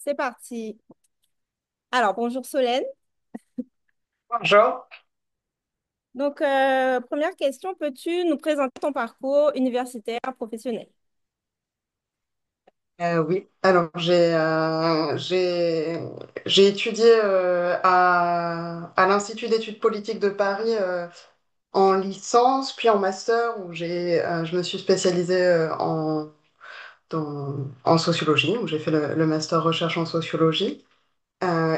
C'est parti. Alors, bonjour Solène. Bonjour. Première question, peux-tu nous présenter ton parcours universitaire professionnel? Oui, alors j'ai étudié à l'Institut d'études politiques de Paris en licence, puis en master où je me suis spécialisée en sociologie, où j'ai fait le master recherche en sociologie.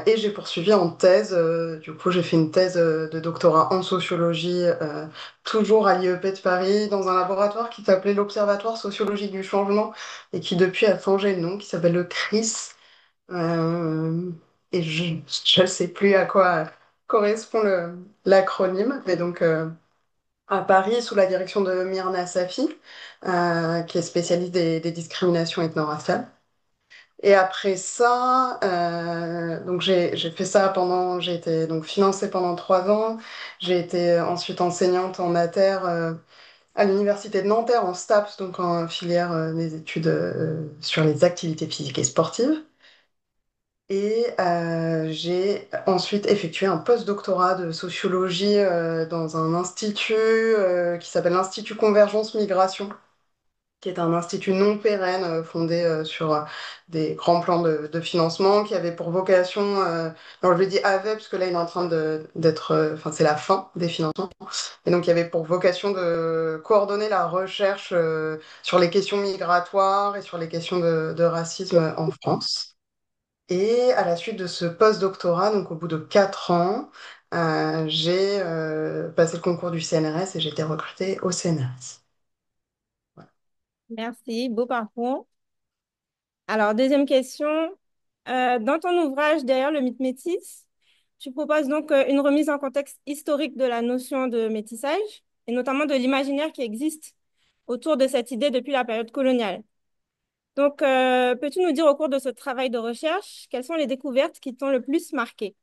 Et j'ai poursuivi en thèse. Du coup, j'ai fait une thèse de doctorat en sociologie, toujours à l'IEP de Paris, dans un laboratoire qui s'appelait l'Observatoire sociologique du changement et qui depuis a changé de nom, qui s'appelle le CRIS. Euh, et je ne sais plus à quoi correspond l'acronyme, mais donc à Paris, sous la direction de Myrna Safi, qui est spécialiste des discriminations ethno-raciales. Et après ça, donc j'ai fait ça j'ai été donc financée pendant 3 ans. J'ai été ensuite enseignante en mater à l'université de Nanterre en STAPS, donc en filière des études sur les activités physiques et sportives. Et j'ai ensuite effectué un post-doctorat de sociologie dans un institut qui s'appelle l'Institut Convergence Migration, qui est un institut non pérenne fondé sur des grands plans de financement qui avait pour vocation, alors je le dis avait parce que là il est en train d'être, enfin c'est la fin des financements, et donc il y avait pour vocation de coordonner la recherche sur les questions migratoires et sur les questions de racisme en France. Et à la suite de ce post-doctorat, donc au bout de 4 ans, j'ai passé le concours du CNRS et j'ai été recrutée au CNRS. Merci, beau parcours. Alors, deuxième question. Dans ton ouvrage Derrière le mythe métis, tu proposes une remise en contexte historique de la notion de métissage et notamment de l'imaginaire qui existe autour de cette idée depuis la période coloniale. Peux-tu nous dire au cours de ce travail de recherche, quelles sont les découvertes qui t'ont le plus marqué?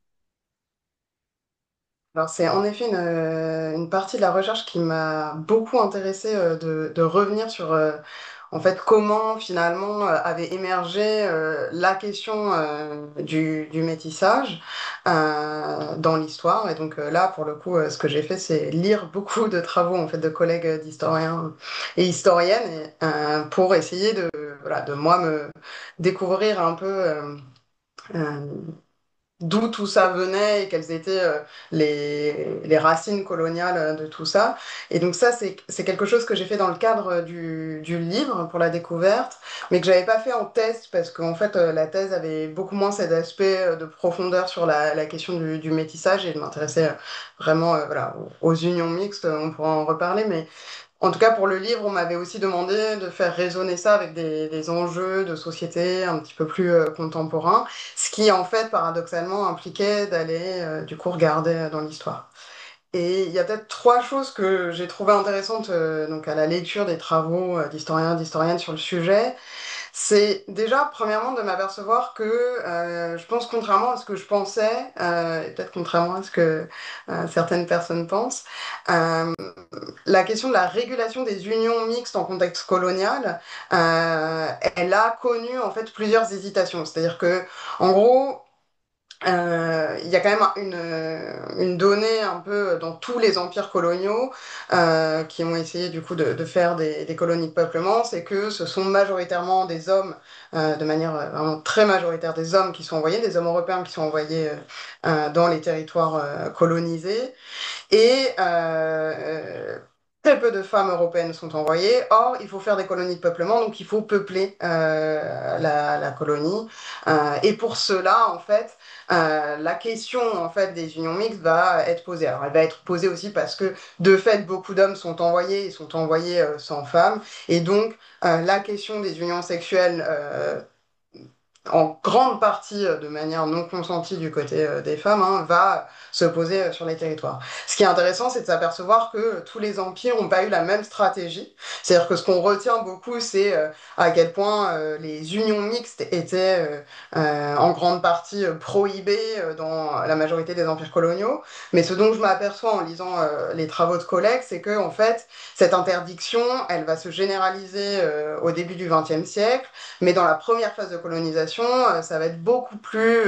Alors c'est en effet une partie de la recherche qui m'a beaucoup intéressée de revenir sur en fait comment finalement avait émergé la question du métissage dans l'histoire. Et donc là, pour le coup, ce que j'ai fait, c'est lire beaucoup de travaux en fait de collègues d'historiens et historiennes pour essayer voilà, de moi me découvrir un peu. Euh, D'où tout ça venait et quelles étaient les racines coloniales de tout ça. Et donc ça, c'est quelque chose que j'ai fait dans le cadre du livre pour la découverte, mais que j'avais pas fait en thèse parce qu'en fait, la thèse avait beaucoup moins cet aspect de profondeur sur la question du métissage et de m'intéresser vraiment voilà, aux unions mixtes. On pourra en reparler, mais en tout cas, pour le livre, on m'avait aussi demandé de faire résonner ça avec des enjeux de société un petit peu plus contemporains, ce qui, en fait, paradoxalement, impliquait d'aller, du coup, regarder dans l'histoire. Et il y a peut-être trois choses que j'ai trouvées intéressantes donc à la lecture des travaux d'historiens, d'historiennes sur le sujet. C'est déjà, premièrement, de m'apercevoir que je pense contrairement à ce que je pensais, et peut-être contrairement à ce que certaines personnes pensent, euh, la question de la régulation des unions mixtes en contexte colonial, elle a connu en fait plusieurs hésitations. C'est-à-dire que, en gros, il y a quand même une donnée un peu dans tous les empires coloniaux qui ont essayé du coup de faire des colonies de peuplement, c'est que ce sont majoritairement des hommes, de manière vraiment très majoritaire, des hommes qui sont envoyés, des hommes européens qui sont envoyés dans les territoires colonisés. Et très peu de femmes européennes sont envoyées. Or, il faut faire des colonies de peuplement, donc il faut peupler la colonie. Et pour cela, en fait, la question en fait des unions mixtes va être posée. Alors, elle va être posée aussi parce que de fait, beaucoup d'hommes sont envoyés et sont envoyés sans femmes. Et donc, la question des unions sexuelles en grande partie de manière non consentie du côté des femmes, hein, va se poser sur les territoires. Ce qui est intéressant, c'est de s'apercevoir que tous les empires n'ont pas eu la même stratégie. C'est-à-dire que ce qu'on retient beaucoup, c'est à quel point les unions mixtes étaient en grande partie prohibées dans la majorité des empires coloniaux. Mais ce dont je m'aperçois en lisant les travaux de collègues, c'est que en fait, cette interdiction, elle va se généraliser au début du XXe siècle, mais dans la première phase de colonisation, colonisation, ça va être beaucoup plus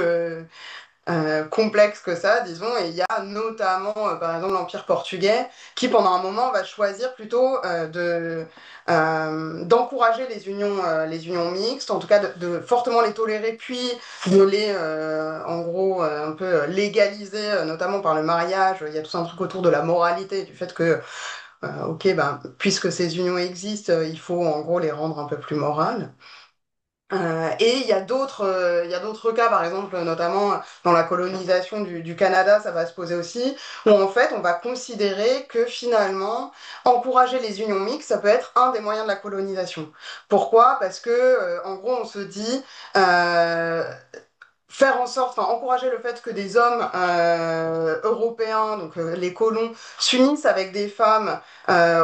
complexe que ça, disons. Et il y a notamment, par exemple, l'Empire portugais, qui pendant un moment va choisir plutôt d'encourager les unions mixtes, en tout cas de fortement les tolérer, puis de les, en gros, un peu légaliser, notamment par le mariage. Il y a tout un truc autour de la moralité, du fait que, ok, ben, puisque ces unions existent, il faut en gros les rendre un peu plus morales. Et il y a d'autres cas, par exemple, notamment dans la colonisation du Canada, ça va se poser aussi, où en fait, on va considérer que finalement, encourager les unions mixtes, ça peut être un des moyens de la colonisation. Pourquoi? Parce que, en gros, on se dit, euh, faire en sorte, enfin encourager le fait que des hommes européens, donc les colons, s'unissent avec des femmes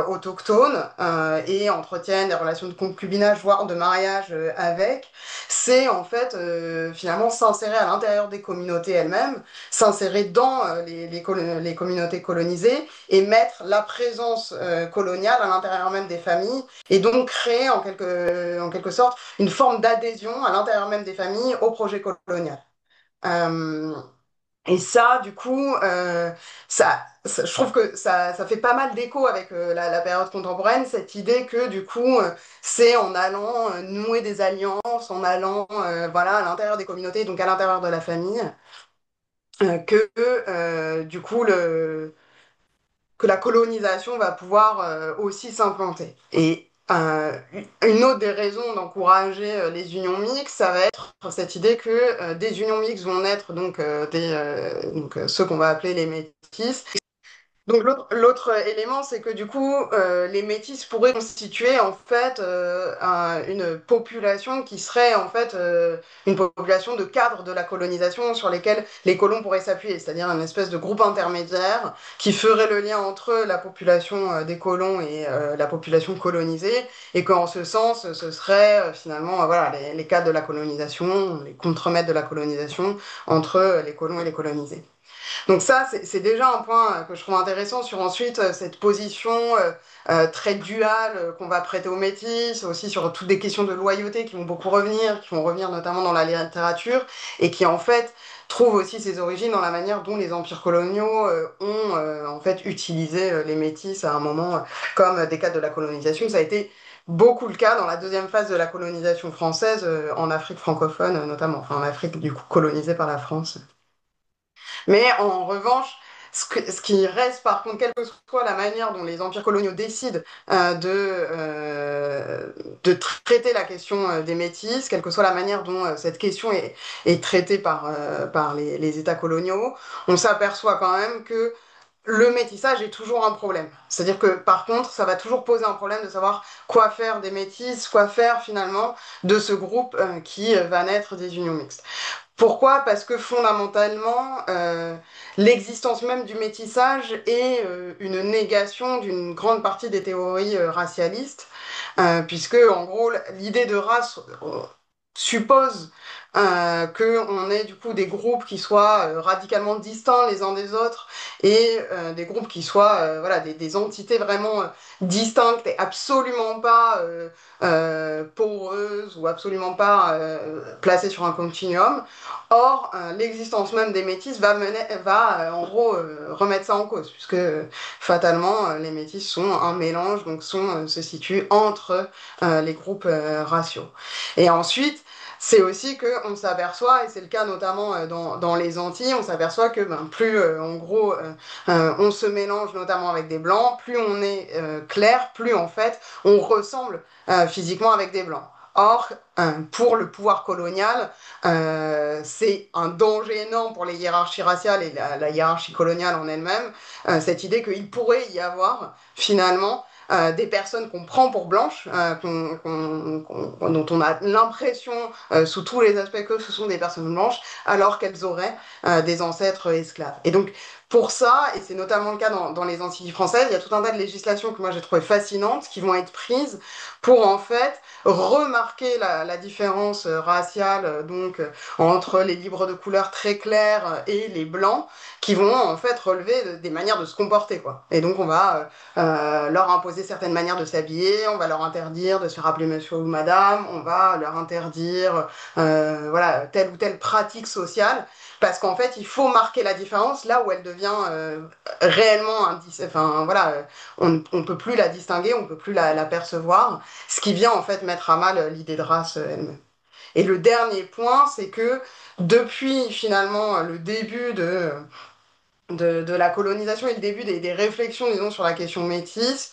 autochtones et entretiennent des relations de concubinage, voire de mariage avec, c'est en fait finalement s'insérer à l'intérieur des communautés elles-mêmes, s'insérer dans les communautés colonisées et mettre la présence coloniale à l'intérieur même des familles et donc créer en quelque sorte une forme d'adhésion à l'intérieur même des familles au projet colonial. Euh, et ça, du coup, je trouve que ça fait pas mal d'écho avec la période contemporaine, cette idée que, du coup, c'est en allant nouer des alliances, en allant voilà, à l'intérieur des communautés, donc à l'intérieur de la famille, que, du coup, que la colonisation va pouvoir aussi s'implanter. Et une autre des raisons d'encourager les unions mixtes, ça va être cette idée que des unions mixtes vont naître, donc, ceux qu'on va appeler les métis, donc l'autre élément, c'est que du coup, les métis pourraient constituer en fait une population qui serait en fait une population de cadres de la colonisation sur lesquels les colons pourraient s'appuyer, c'est-à-dire une espèce de groupe intermédiaire qui ferait le lien entre la population des colons et la population colonisée, et qu'en ce sens, ce serait finalement voilà, les cadres de la colonisation, les contremaîtres de la colonisation entre les colons et les colonisés. Donc ça, c'est déjà un point que je trouve intéressant sur ensuite cette position très duale qu'on va prêter aux métis, aussi sur toutes des questions de loyauté qui vont revenir notamment dans la littérature, et qui en fait trouvent aussi ses origines dans la manière dont les empires coloniaux ont en fait utilisé les métis à un moment comme des cadres de la colonisation. Ça a été beaucoup le cas dans la deuxième phase de la colonisation française en Afrique francophone notamment, enfin en Afrique du coup colonisée par la France. Mais en revanche, ce qui reste par contre, quelle que soit la manière dont les empires coloniaux décident de traiter la question des métis, quelle que soit la manière dont cette question est traitée par les États coloniaux, on s'aperçoit quand même que le métissage est toujours un problème. C'est-à-dire que par contre, ça va toujours poser un problème de savoir quoi faire des métis, quoi faire finalement de ce groupe qui va naître des unions mixtes. Pourquoi? Parce que fondamentalement, l'existence même du métissage est une négation d'une grande partie des théories racialistes, puisque en gros, l'idée de race suppose qu'on ait du coup des groupes qui soient radicalement distincts les uns des autres et des groupes qui soient voilà, des entités vraiment distinctes et absolument pas poreuses ou absolument pas placées sur un continuum. Or, l'existence même des métis va en gros remettre ça en cause, puisque fatalement, les métis sont un mélange, donc se situent entre les groupes raciaux. Et ensuite, c'est aussi qu'on s'aperçoit, et c'est le cas notamment dans les Antilles, on s'aperçoit que ben, plus en gros on se mélange notamment avec des blancs, plus on est clair, plus en fait on ressemble physiquement avec des blancs. Or, pour le pouvoir colonial, c'est un danger énorme pour les hiérarchies raciales et la hiérarchie coloniale en elle-même, cette idée qu'il pourrait y avoir finalement des personnes qu'on prend pour blanches, dont on a l'impression, sous tous les aspects, que ce sont des personnes blanches, alors qu'elles auraient des ancêtres esclaves. Et donc, pour ça, et c'est notamment le cas dans les Antilles françaises, il y a tout un tas de législations que moi j'ai trouvées fascinantes, qui vont être prises pour en fait remarquer la différence raciale entre les livres de couleur très clairs et les blancs, qui vont en fait relever des manières de se comporter, quoi. Et donc on va leur imposer imposer certaines manières de s'habiller, on va leur interdire de se faire appeler monsieur ou madame, on va leur interdire voilà, telle ou telle pratique sociale, parce qu'en fait, il faut marquer la différence là où elle devient réellement enfin voilà, on ne peut plus la distinguer, on ne peut plus la percevoir, ce qui vient en fait mettre à mal l'idée de race elle-même. Et le dernier point, c'est que depuis finalement le début de la colonisation et le début des réflexions, disons, sur la question métisse,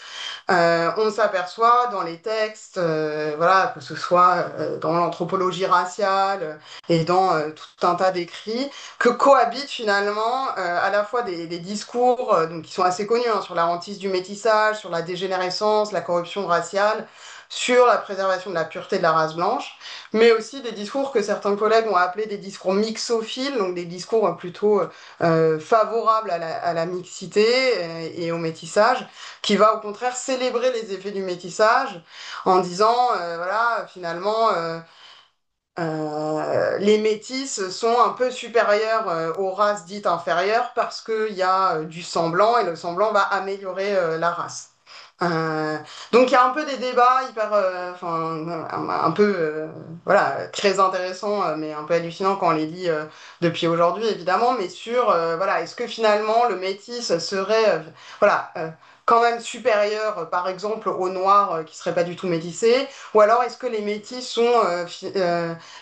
on s'aperçoit dans les textes, voilà, que ce soit dans l'anthropologie raciale et dans tout un tas d'écrits, que cohabitent finalement à la fois des discours donc, qui sont assez connus hein, sur la hantise du métissage, sur la dégénérescence, la corruption raciale, sur la préservation de la pureté de la race blanche, mais aussi des discours que certains collègues ont appelés des discours mixophiles, donc des discours plutôt favorable à la mixité et au métissage, qui va au contraire célébrer les effets du métissage en disant, voilà, finalement, les métis sont un peu supérieurs aux races dites inférieures parce qu'il y a du semblant et le semblant va améliorer la race. Euh, donc il y a un peu des débats hyper, enfin un peu, voilà, très intéressants, mais un peu hallucinants quand on les lit depuis aujourd'hui évidemment, mais sur, voilà, est-ce que finalement le métis serait, voilà, quand même supérieur, par exemple, aux noirs qui seraient pas du tout métissés, ou alors est-ce que les métis sont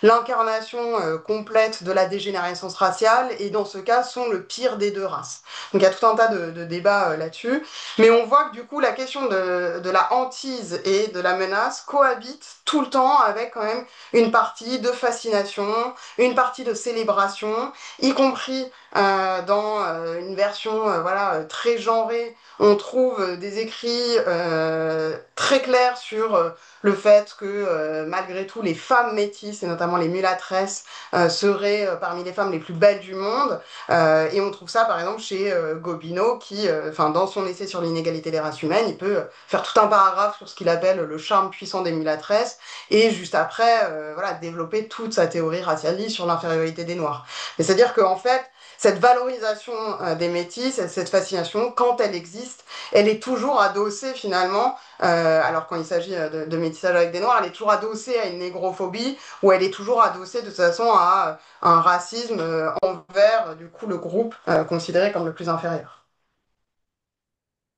l'incarnation complète de la dégénérescence raciale et dans ce cas sont le pire des deux races. Donc il y a tout un tas de débats là-dessus. Mais on voit que du coup, la question de la hantise et de la menace cohabite tout le temps avec quand même une partie de fascination, une partie de célébration, y compris dans une version voilà, très genrée. On trouve des écrits très clairs sur le fait que malgré tout, les femmes métisses, et notamment les mulâtresses, seraient parmi les femmes les plus belles du monde. Et on trouve ça, par exemple, chez Gobineau, qui, dans son essai sur l'inégalité des races humaines, il peut faire tout un paragraphe sur ce qu'il appelle le charme puissant des mulâtresses, et juste après, voilà, développer toute sa théorie racialiste sur l'infériorité des Noirs. Mais c'est-à-dire qu'en fait, cette valorisation des métis, cette fascination, quand elle existe, elle est toujours adossée finalement, alors quand il s'agit de métissage avec des Noirs, elle est toujours adossée à une négrophobie, ou elle est toujours adossée de toute façon à un racisme envers du coup le groupe considéré comme le plus inférieur.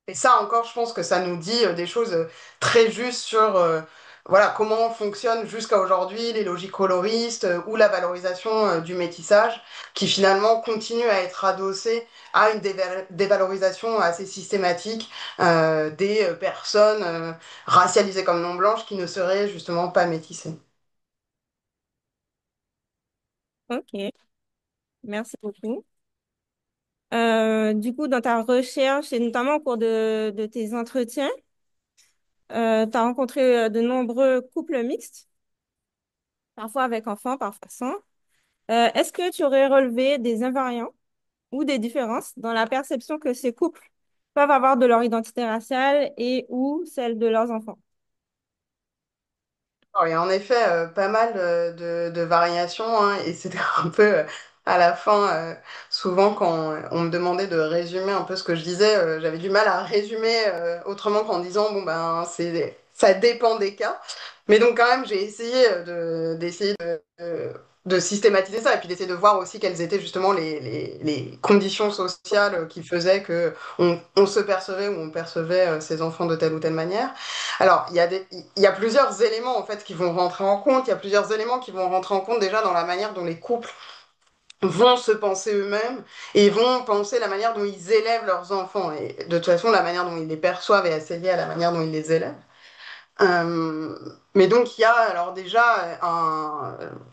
Et ça encore, je pense que ça nous dit des choses très justes sur voilà, comment fonctionnent jusqu'à aujourd'hui les logiques coloristes ou la valorisation du métissage, qui finalement continue à être adossée à une dévalorisation assez systématique des personnes racialisées comme non blanches qui ne seraient justement pas métissées. Ok, merci beaucoup. Du coup, dans ta recherche et notamment au cours de tes entretiens, tu as rencontré de nombreux couples mixtes, parfois avec enfants, parfois sans. Est-ce que tu aurais relevé des invariants ou des différences dans la perception que ces couples peuvent avoir de leur identité raciale et ou celle de leurs enfants? Alors, il y a en effet pas mal de variations, hein, et c'était un peu à la fin, souvent quand on me demandait de résumer un peu ce que je disais, j'avais du mal à résumer autrement qu'en disant, bon ben, ça dépend des cas. Mais donc quand même, j'ai essayé d'essayer de systématiser ça et puis d'essayer de voir aussi quelles étaient justement les conditions sociales qui faisaient que on se percevait ou on percevait ses enfants de telle ou telle manière. Alors, il y a plusieurs éléments en fait qui vont rentrer en compte. Il y a plusieurs éléments qui vont rentrer en compte déjà dans la manière dont les couples vont se penser eux-mêmes et vont penser la manière dont ils élèvent leurs enfants. Et de toute façon, la manière dont ils les perçoivent est assez liée à la manière dont ils les élèvent. Mais donc il y a alors déjà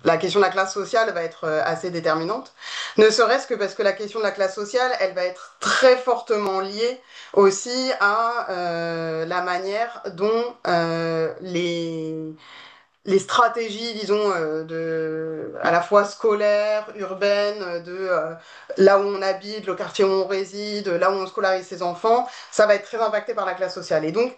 la question de la classe sociale va être assez déterminante, ne serait-ce que parce que la question de la classe sociale, elle va être très fortement liée aussi à la manière dont les stratégies, disons, à la fois scolaires, urbaines, là où on habite, le quartier où on réside, là où on scolarise ses enfants, ça va être très impacté par la classe sociale. Et donc,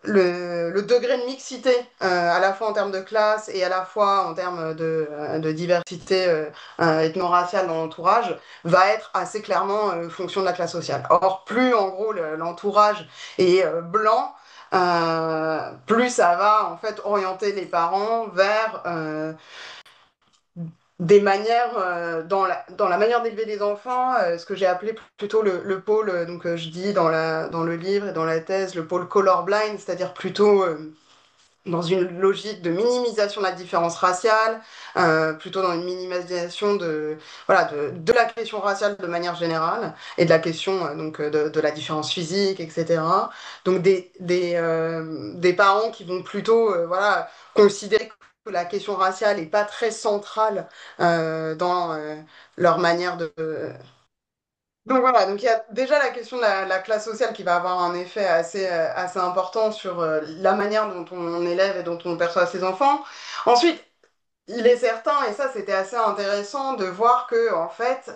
le degré de mixité, à la fois en termes de classe et à la fois en termes de diversité ethno-raciale dans l'entourage, va être assez clairement fonction de la classe sociale. Or, plus en gros l'entourage est blanc, plus ça va en fait orienter les parents vers des manières, dans la manière d'élever les enfants, ce que j'ai appelé plutôt le pôle, je dis dans le livre et dans la thèse, le pôle colorblind, c'est-à-dire plutôt dans une logique de minimisation de la différence raciale, plutôt dans une minimisation de la question raciale de manière générale et de la question de la différence physique, etc. Donc des parents qui vont plutôt considérer que la question raciale n'est pas très centrale dans leur manière de, donc voilà, donc il y a déjà la question de la classe sociale qui va avoir un effet assez important sur la manière dont on élève et dont on perçoit ses enfants. Ensuite, il est certain, et ça c'était assez intéressant de voir que en fait,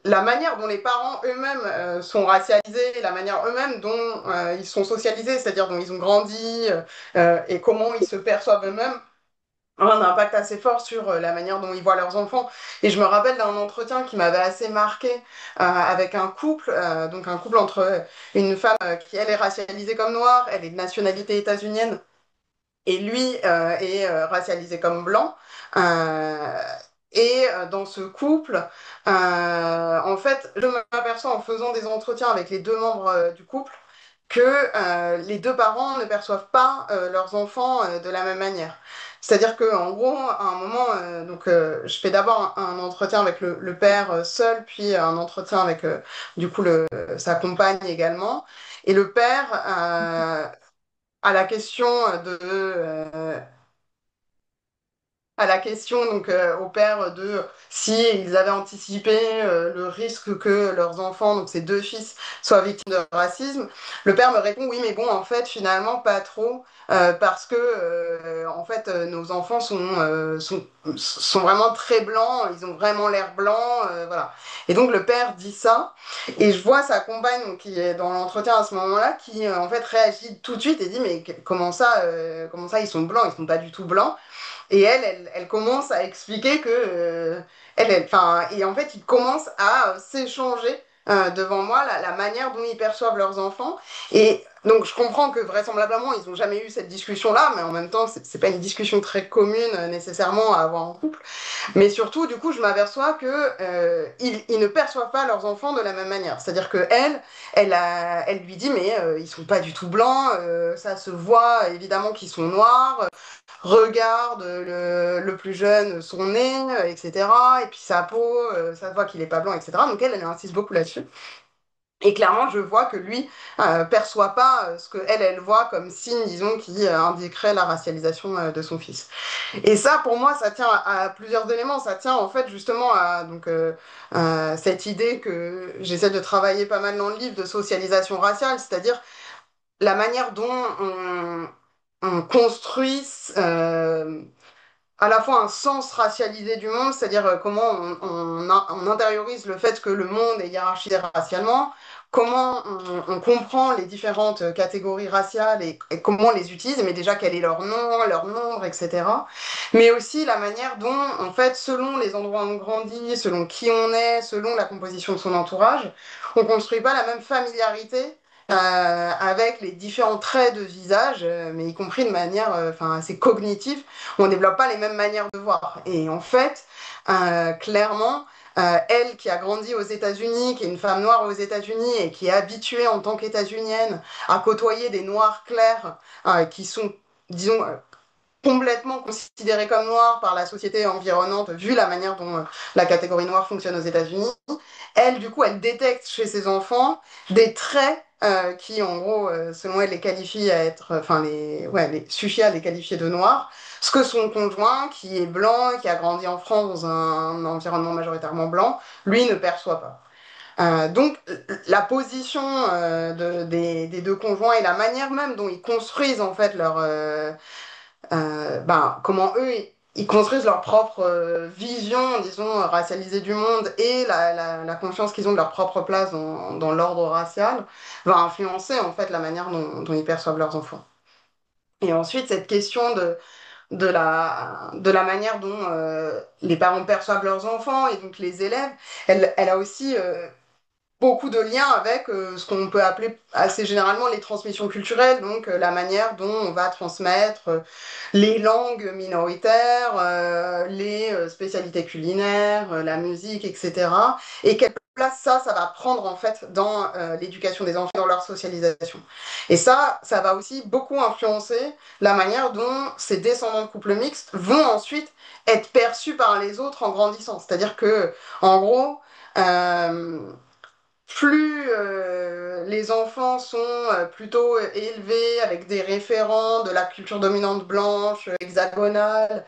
la manière dont les parents eux-mêmes sont racialisés, la manière eux-mêmes dont ils sont socialisés, c'est-à-dire dont ils ont grandi et comment ils se perçoivent eux-mêmes, un impact assez fort sur la manière dont ils voient leurs enfants. Et je me rappelle d'un entretien qui m'avait assez marqué avec un couple, donc un couple entre une femme qui, elle, est racialisée comme noire, elle est de nationalité états-unienne, et lui est racialisé comme blanc. Euh, dans ce couple, en fait, je m'aperçois en faisant des entretiens avec les deux membres du couple que les deux parents ne perçoivent pas leurs enfants de la même manière. C'est-à-dire qu'en gros, à un moment, je fais d'abord un entretien avec le père seul, puis un entretien avec sa compagne également. Et le père, à la question à la question au père de si ils avaient anticipé le risque que leurs enfants, donc ces deux fils, soient victimes de racisme. Le père me répond oui, mais bon, en fait, finalement, pas trop, parce que en fait, nos enfants sont vraiment très blancs, ils ont vraiment l'air blancs, voilà. Et donc le père dit ça, et je vois sa compagne donc, qui est dans l'entretien à ce moment-là, qui en fait réagit tout de suite et dit mais comment ça, ils sont blancs, ils sont pas du tout blancs. Et elle commence à expliquer que, et en fait, ils commencent à s'échanger devant moi la manière dont ils perçoivent leurs enfants. Et donc, je comprends que vraisemblablement, ils n'ont jamais eu cette discussion-là, mais en même temps, c'est pas une discussion très commune nécessairement à avoir en couple. Mais surtout, du coup, je m'aperçois que ils ne perçoivent pas leurs enfants de la même manière. C'est-à-dire que elle lui dit, mais ils sont pas du tout blancs, ça se voit évidemment qu'ils sont noirs, regarde le plus jeune son nez, etc. Et puis sa peau, ça se voit qu'il est pas blanc, etc. Donc elle insiste beaucoup là-dessus. Et clairement, je vois que lui perçoit pas ce que elle voit comme signe, disons, qui indiquerait la racialisation de son fils. Et ça, pour moi, ça tient à plusieurs éléments. Ça tient en fait justement à cette idée que j'essaie de travailler pas mal dans le livre de socialisation raciale, c'est-à-dire la manière dont on construit à la fois un sens racialisé du monde, c'est-à-dire comment on intériorise le fait que le monde est hiérarchisé racialement, comment on comprend les différentes catégories raciales et comment on les utilise, mais déjà quel est leur nom, leur nombre, etc. Mais aussi la manière dont, en fait, selon les endroits où on grandit, selon qui on est, selon la composition de son entourage, on construit pas la même familiarité avec les différents traits de visage, mais y compris de manière assez cognitive, on ne développe pas les mêmes manières de voir. Et en fait, clairement, elle qui a grandi aux États-Unis, qui est une femme noire aux États-Unis et qui est habituée en tant qu'États-Unienne à côtoyer des noirs clairs qui sont, disons, complètement considérés comme noirs par la société environnante, vu la manière dont la catégorie noire fonctionne aux États-Unis. Elle, du coup, elle détecte chez ses enfants des traits qui, en gros, selon elle, les qualifient à être, suffit à les qualifier de noirs. Ce que son conjoint, qui est blanc, qui a grandi en France dans un environnement majoritairement blanc, lui ne perçoit pas. Donc, la position des deux conjoints et la manière même dont ils construisent en fait comment eux ils construisent leur propre vision, disons, racialisée du monde et la confiance qu'ils ont de leur propre place dans l'ordre racial va influencer en fait la manière dont ils perçoivent leurs enfants. Et ensuite, cette question de la manière dont les parents perçoivent leurs enfants et donc les élèves, elle a aussi beaucoup de liens avec ce qu'on peut appeler assez généralement les transmissions culturelles, donc la manière dont on va transmettre les langues minoritaires, les spécialités culinaires, la musique, etc. Et quelle place ça va prendre en fait dans l'éducation des enfants, dans leur socialisation. Et ça va aussi beaucoup influencer la manière dont ces descendants de couples mixtes vont ensuite être perçus par les autres en grandissant. C'est-à-dire que, en gros, euh, plus les enfants sont plutôt élevés avec des référents de la culture dominante blanche, hexagonale,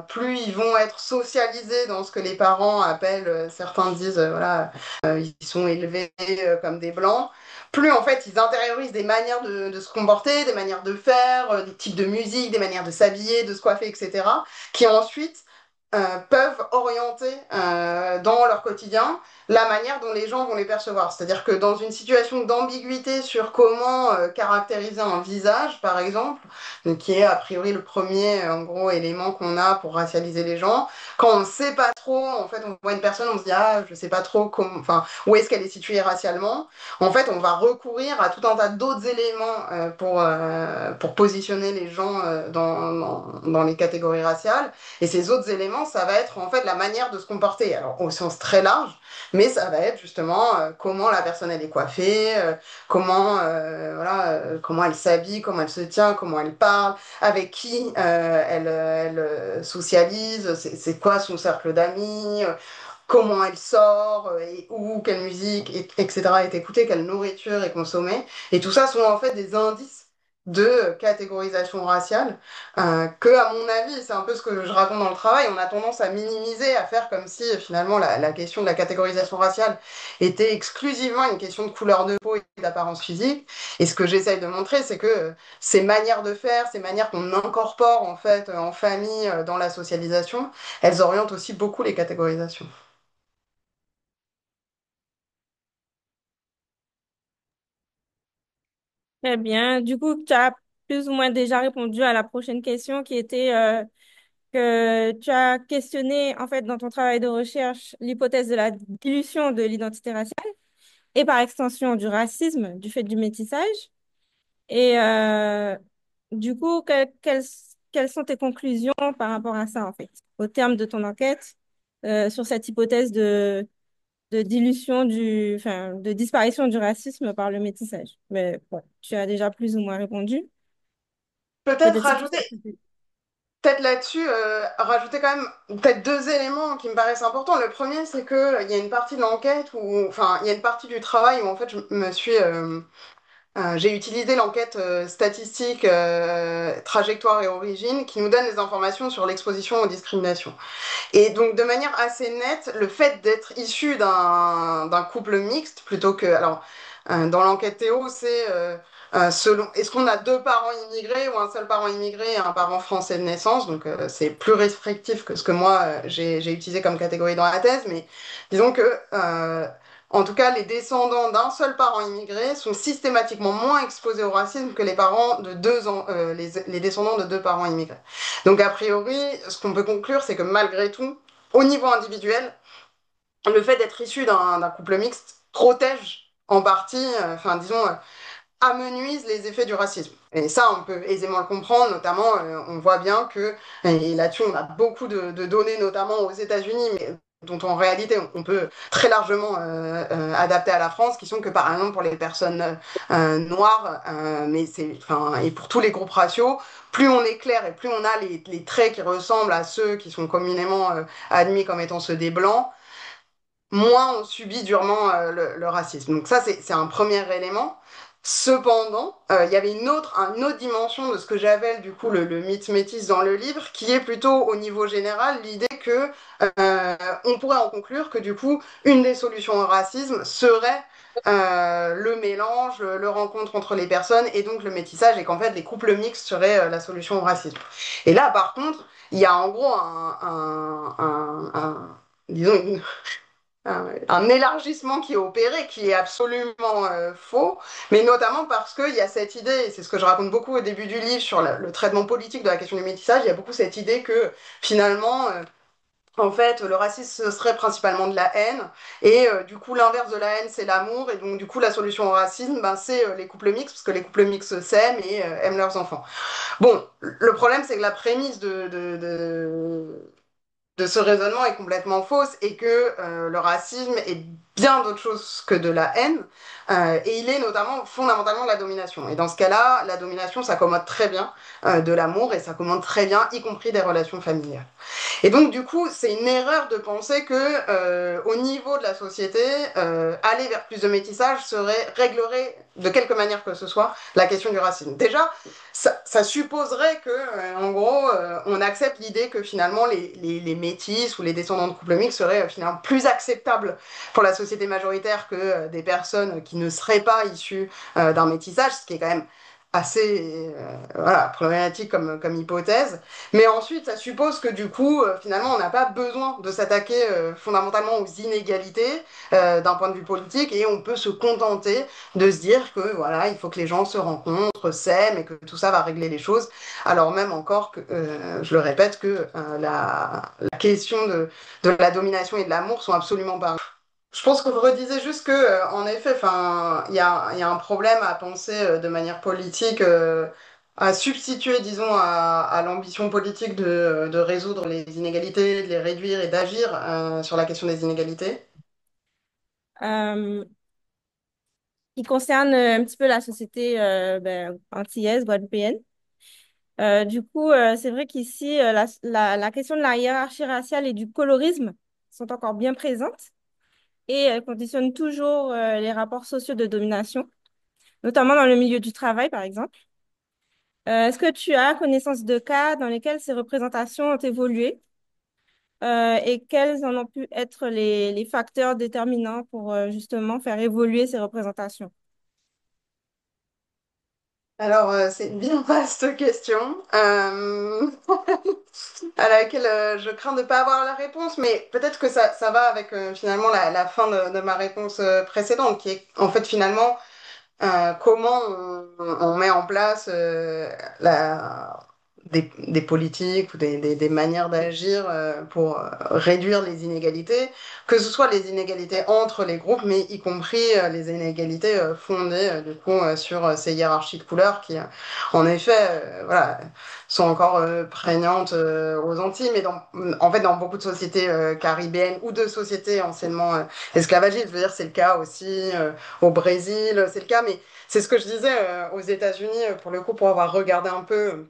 plus ils vont être socialisés dans ce que les parents appellent, certains disent, voilà, ils sont élevés comme des blancs, plus en fait ils intériorisent des manières de se comporter, des manières de faire, des types de musique, des manières de s'habiller, de se coiffer, etc., qui ensuite peuvent orienter dans leur quotidien la manière dont les gens vont les percevoir. C'est-à-dire que dans une situation d'ambiguïté sur comment caractériser un visage, par exemple, donc qui est a priori le premier en gros élément qu'on a pour racialiser les gens, quand on ne sait pas trop, en fait, on voit une personne, on se dit ah je sais pas trop comment, enfin où est-ce qu'elle est située racialement. En fait, on va recourir à tout un tas d'autres éléments pour positionner les gens dans les catégories raciales. Et ces autres éléments, ça va être en fait la manière de se comporter. Alors au sens très large, mais ça va être justement comment la personne elle est coiffée, comment elle s'habille, comment elle se tient, comment elle parle, avec qui elle socialise, c'est quoi son cercle d'amis, comment elle sort, et où, quelle musique, etc. est écoutée, quelle nourriture est consommée. Et tout ça sont en fait des indices de catégorisation raciale que, à mon avis, c'est un peu ce que je raconte dans le travail, on a tendance à minimiser, à faire comme si finalement la question de la catégorisation raciale était exclusivement une question de couleur de peau et d'apparence physique. Et ce que j'essaye de montrer, c'est que ces manières de faire, ces manières qu'on incorpore en fait en famille dans la socialisation, elles orientent aussi beaucoup les catégorisations. Très bien. Du coup, tu as plus ou moins déjà répondu à la prochaine question qui était que tu as questionné, en fait, dans ton travail de recherche, l'hypothèse de la dilution de l'identité raciale et par extension du racisme du fait du métissage. Et du coup, quelles sont tes conclusions par rapport à ça, en fait, au terme de ton enquête sur cette hypothèse de dilution enfin, de disparition du racisme par le métissage? Mais bon, tu as déjà plus ou moins répondu. Peut-être Peut-être si tu rajouter, sais. peut-être là-dessus, rajouter quand même peut-être deux éléments qui me paraissent importants. Le premier, c'est que il y a une partie de l'enquête où, enfin, il y a une partie du travail où en fait je me suis j'ai utilisé l'enquête statistique trajectoire et origine qui nous donne des informations sur l'exposition aux discriminations. Et donc, de manière assez nette, le fait d'être issu d'un couple mixte plutôt que. Alors, dans l'enquête Théo, c'est selon. Est-ce qu'on a deux parents immigrés ou un seul parent immigré et un parent français de naissance? Donc, c'est plus restrictif que ce que moi, j'ai utilisé comme catégorie dans la thèse. Mais disons que. En tout cas, les descendants d'un seul parent immigré sont systématiquement moins exposés au racisme que les parents de les descendants de deux parents immigrés. Donc, a priori, ce qu'on peut conclure, c'est que malgré tout, au niveau individuel, le fait d'être issu d'un couple mixte protège en partie, enfin, disons, amenuise les effets du racisme. Et ça, on peut aisément le comprendre, notamment, on voit bien que, et là-dessus, on a beaucoup de données, notamment aux États-Unis, mais dont en réalité on peut très largement adapter à la France, qui sont que par exemple pour les personnes noires, mais c'est, enfin, et pour tous les groupes raciaux, plus on est clair et plus on a les traits qui ressemblent à ceux qui sont communément admis comme étant ceux des blancs, moins on subit durement le racisme. Donc ça, c'est un premier élément. Cependant, il y avait une autre dimension de ce que j'appelle du coup le mythe métis dans le livre, qui est plutôt au niveau général l'idée que on pourrait en conclure que du coup une des solutions au racisme serait le mélange, le rencontre entre les personnes et donc le métissage, et qu'en fait les couples mixtes seraient la solution au racisme. Et là, par contre, il y a en gros disons un élargissement qui est opéré, qui est absolument faux, mais notamment parce qu'il y a cette idée, et c'est ce que je raconte beaucoup au début du livre sur le traitement politique de la question du métissage, il y a beaucoup cette idée que finalement, en fait, le racisme, ce serait principalement de la haine, et du coup, l'inverse de la haine, c'est l'amour, et donc du coup, la solution au racisme, ben, c'est les couples mixtes, parce que les couples mixtes s'aiment et aiment leurs enfants. Bon, le problème, c'est que la prémisse de ce raisonnement est complètement fausse et que le racisme est bien d'autre chose que de la haine, et il est notamment fondamentalement de la domination. Et dans ce cas-là, la domination s'accommode très bien de l'amour et s'accommode très bien, y compris des relations familiales. Et donc, du coup, c'est une erreur de penser que, au niveau de la société, aller vers plus de métissage réglerait de quelque manière que ce soit la question du racisme. Déjà, ça supposerait que, en gros, on accepte l'idée que finalement les métis ou les descendants de couples mixtes seraient finalement plus acceptables pour la société majoritaire que des personnes qui ne seraient pas issues d'un métissage, ce qui est quand même assez voilà, problématique comme hypothèse. Mais ensuite, ça suppose que du coup, finalement, on n'a pas besoin de s'attaquer fondamentalement aux inégalités d'un point de vue politique et on peut se contenter de se dire que voilà, il faut que les gens se rencontrent, s'aiment et que tout ça va régler les choses. Alors même encore que, je le répète, que la question de la domination et de l'amour sont absolument pas. Je pense que vous redisez juste que, en effet, enfin, il y a un problème à penser de manière politique, à substituer, disons, à l'ambition politique de résoudre les inégalités, de les réduire et d'agir sur la question des inégalités. Euh, qui concerne un petit peu la société antillaise, guadeloupéenne. Du coup, c'est vrai qu'ici, la question de la hiérarchie raciale et du colorisme sont encore bien présentes et conditionnent toujours les rapports sociaux de domination, notamment dans le milieu du travail, par exemple. Est-ce que tu as connaissance de cas dans lesquels ces représentations ont évolué et quels en ont pu être les facteurs déterminants pour justement faire évoluer ces représentations? Alors, c'est une bien vaste question à laquelle je crains de ne pas avoir la réponse, mais peut-être que ça va avec finalement la fin de ma réponse précédente, qui est en fait finalement comment on met en place des politiques ou des manières d'agir pour réduire les inégalités, que ce soit les inégalités entre les groupes, mais y compris les inégalités fondées du coup sur ces hiérarchies de couleurs qui, en effet, voilà, sont encore prégnantes aux Antilles, mais en fait dans beaucoup de sociétés caribéennes ou de sociétés anciennement esclavagistes. Je veux dire, c'est le cas aussi au Brésil, c'est le cas, mais c'est ce que je disais aux États-Unis, pour le coup, pour avoir regardé un peu,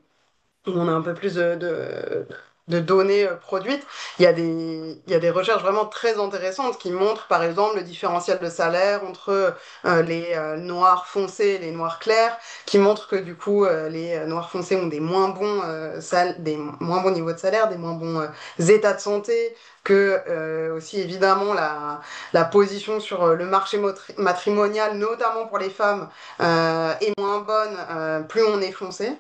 où on a un peu plus de données produites. Il y a des recherches vraiment très intéressantes qui montrent, par exemple, le différentiel de salaire entre les noirs foncés et les noirs clairs, qui montrent que du coup, les noirs foncés ont des moins bons niveaux de salaire, des moins bons états de santé, que aussi évidemment la position sur le marché matrimonial, notamment pour les femmes, est moins bonne plus on est foncé.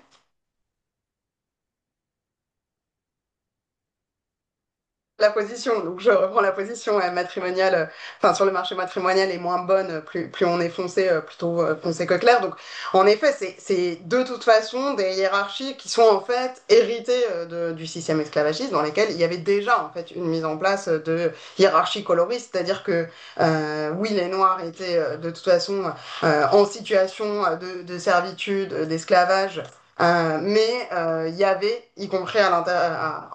La position, donc je reprends la position matrimoniale, enfin sur le marché matrimonial est moins bonne, plus on est foncé, plutôt foncé que clair. Donc en effet, c'est de toute façon des hiérarchies qui sont en fait héritées du système esclavagiste dans lesquelles il y avait déjà en fait une mise en place de hiérarchie coloriste, c'est-à-dire que oui, les Noirs étaient de toute façon en situation de servitude, d'esclavage. Mais il y avait, y compris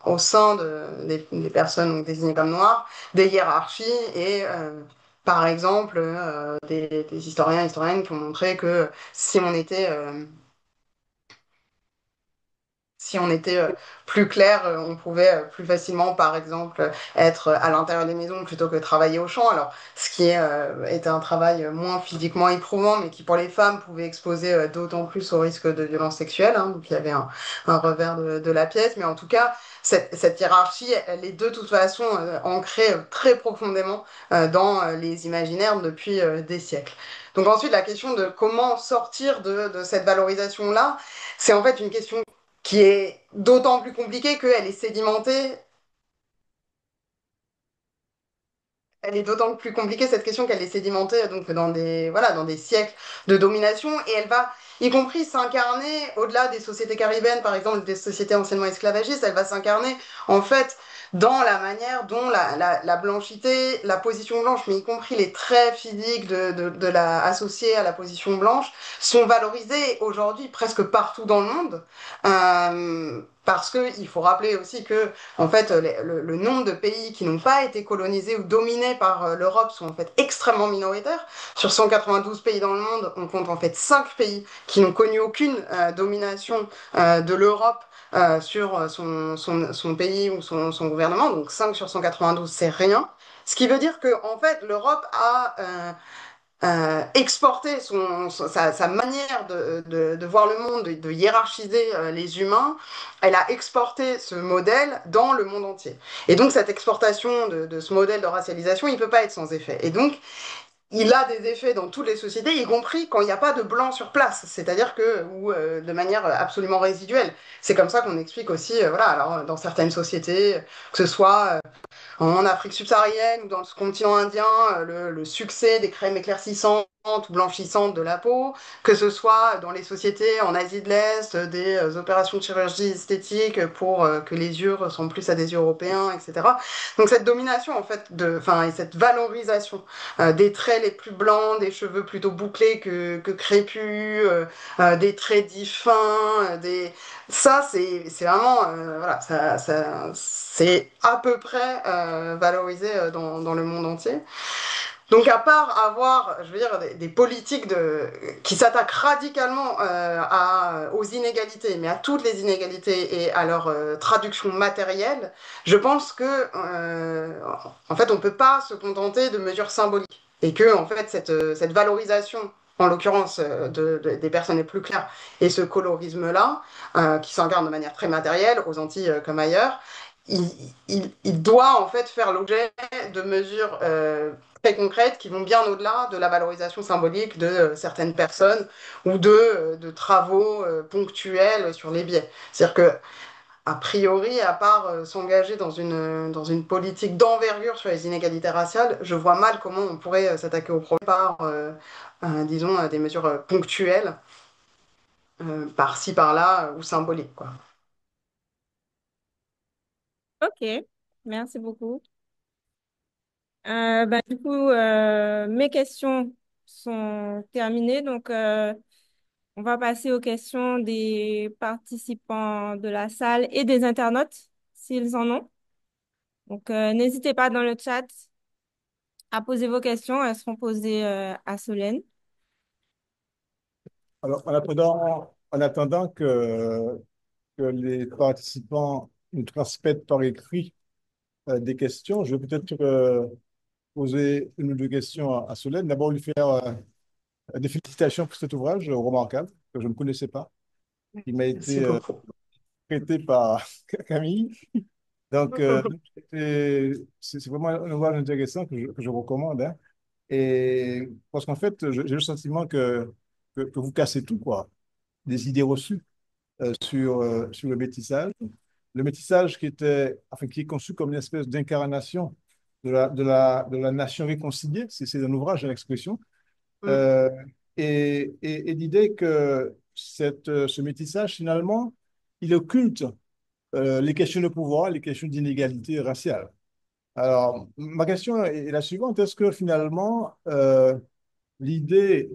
au sein des personnes donc désignées comme noires, des hiérarchies et par exemple des historiens et historiennes qui ont montré que si si on était plus clair, on pouvait plus facilement, par exemple, être à l'intérieur des maisons plutôt que travailler au champ. Alors, ce qui était un travail moins physiquement éprouvant, mais qui pour les femmes pouvait exposer d'autant plus au risque de violences sexuelles. Hein. Donc, il y avait un revers de la pièce. Mais en tout cas, cette hiérarchie, elle est de toute façon ancrée très profondément dans les imaginaires depuis des siècles. Donc ensuite, la question de comment sortir de cette valorisation-là, c'est en fait une question qui est d'autant plus compliquée qu'elle est sédimentée. Elle est d'autant plus compliquée, cette question, qu'elle est sédimentée donc, voilà, dans des siècles de domination et elle va, y compris, s'incarner au-delà des sociétés caribéennes, par exemple, des sociétés anciennement esclavagistes, elle va s'incarner en fait dans la manière dont la blanchité, la position blanche, mais y compris les traits physiques associés à la position blanche, sont valorisés aujourd'hui presque partout dans le monde. Parce qu'il faut rappeler aussi que en fait, le nombre de pays qui n'ont pas été colonisés ou dominés par l'Europe sont en fait extrêmement minoritaires. Sur 192 pays dans le monde, on compte en fait 5 pays qui n'ont connu aucune domination de l'Europe sur son pays ou son gouvernement. Donc 5 sur 192, c'est rien. Ce qui veut dire que en fait, l'Europe a exporter sa manière de voir le monde, de hiérarchiser les humains, elle a exporté ce modèle dans le monde entier. Et donc cette exportation de ce modèle de racialisation, il ne peut pas être sans effet. Et donc il a des effets dans toutes les sociétés, y compris quand il n'y a pas de blanc sur place, c'est-à-dire que, ou de manière absolument résiduelle. C'est comme ça qu'on explique aussi, voilà, alors dans certaines sociétés, que ce soit en Afrique subsaharienne ou dans le continent indien, le succès des crèmes éclaircissantes ou blanchissantes de la peau, que ce soit dans les sociétés en Asie de l'Est, des opérations de chirurgie esthétique pour que les yeux ressemblent plus à des yeux européens, etc. Donc cette domination en fait, et cette valorisation des traits les plus blancs, des cheveux plutôt bouclés que crépus, des traits dits fins, ça, c'est vraiment, voilà, c'est à peu près valorisé dans le monde entier. Donc, à part avoir, je veux dire, des politiques qui s'attaquent radicalement aux inégalités, mais à toutes les inégalités et à leur traduction matérielle, je pense que, en fait, on ne peut pas se contenter de mesures symboliques. Et que, en fait, cette valorisation, en l'occurrence des personnes les plus claires, et ce colorisme-là, qui s'incarne de manière très matérielle, aux Antilles comme ailleurs, il, il doit en fait faire l'objet de mesures très concrètes qui vont bien au-delà de la valorisation symbolique de certaines personnes ou de travaux ponctuels sur les biais. C'est-à-dire que, a priori, à part s'engager dans une politique d'envergure sur les inégalités raciales, je vois mal comment on pourrait s'attaquer au problème par, disons, des mesures ponctuelles, par-ci, par-là, ou symboliques, quoi. Ok, merci beaucoup. Du coup, mes questions sont terminées. Donc, on va passer aux questions des participants de la salle et des internautes, s'ils en ont. Donc, n'hésitez pas dans le chat à poser vos questions. Elles seront posées à Solène. Alors, en attendant que les participants nous transmettent par écrit des questions, je vais peut-être poser une ou deux questions à Solène. D'abord, lui faire des félicitations pour cet ouvrage remarquable que je ne connaissais pas. Il m'a Merci été beaucoup. prêté par Camille. Donc, c'est vraiment un ouvrage intéressant que je recommande, hein. Et parce qu'en fait, j'ai le sentiment que vous cassez tout, quoi. Des idées reçues sur le métissage. Le métissage qui est conçu comme une espèce d'incarnation de la nation réconciliée, c'est un ouvrage, une expression. Mm. Euh, et l'idée que ce métissage, finalement, il occulte les questions de pouvoir, les questions d'inégalité raciale. Alors, ma question est la suivante. Est-ce que finalement, l'idée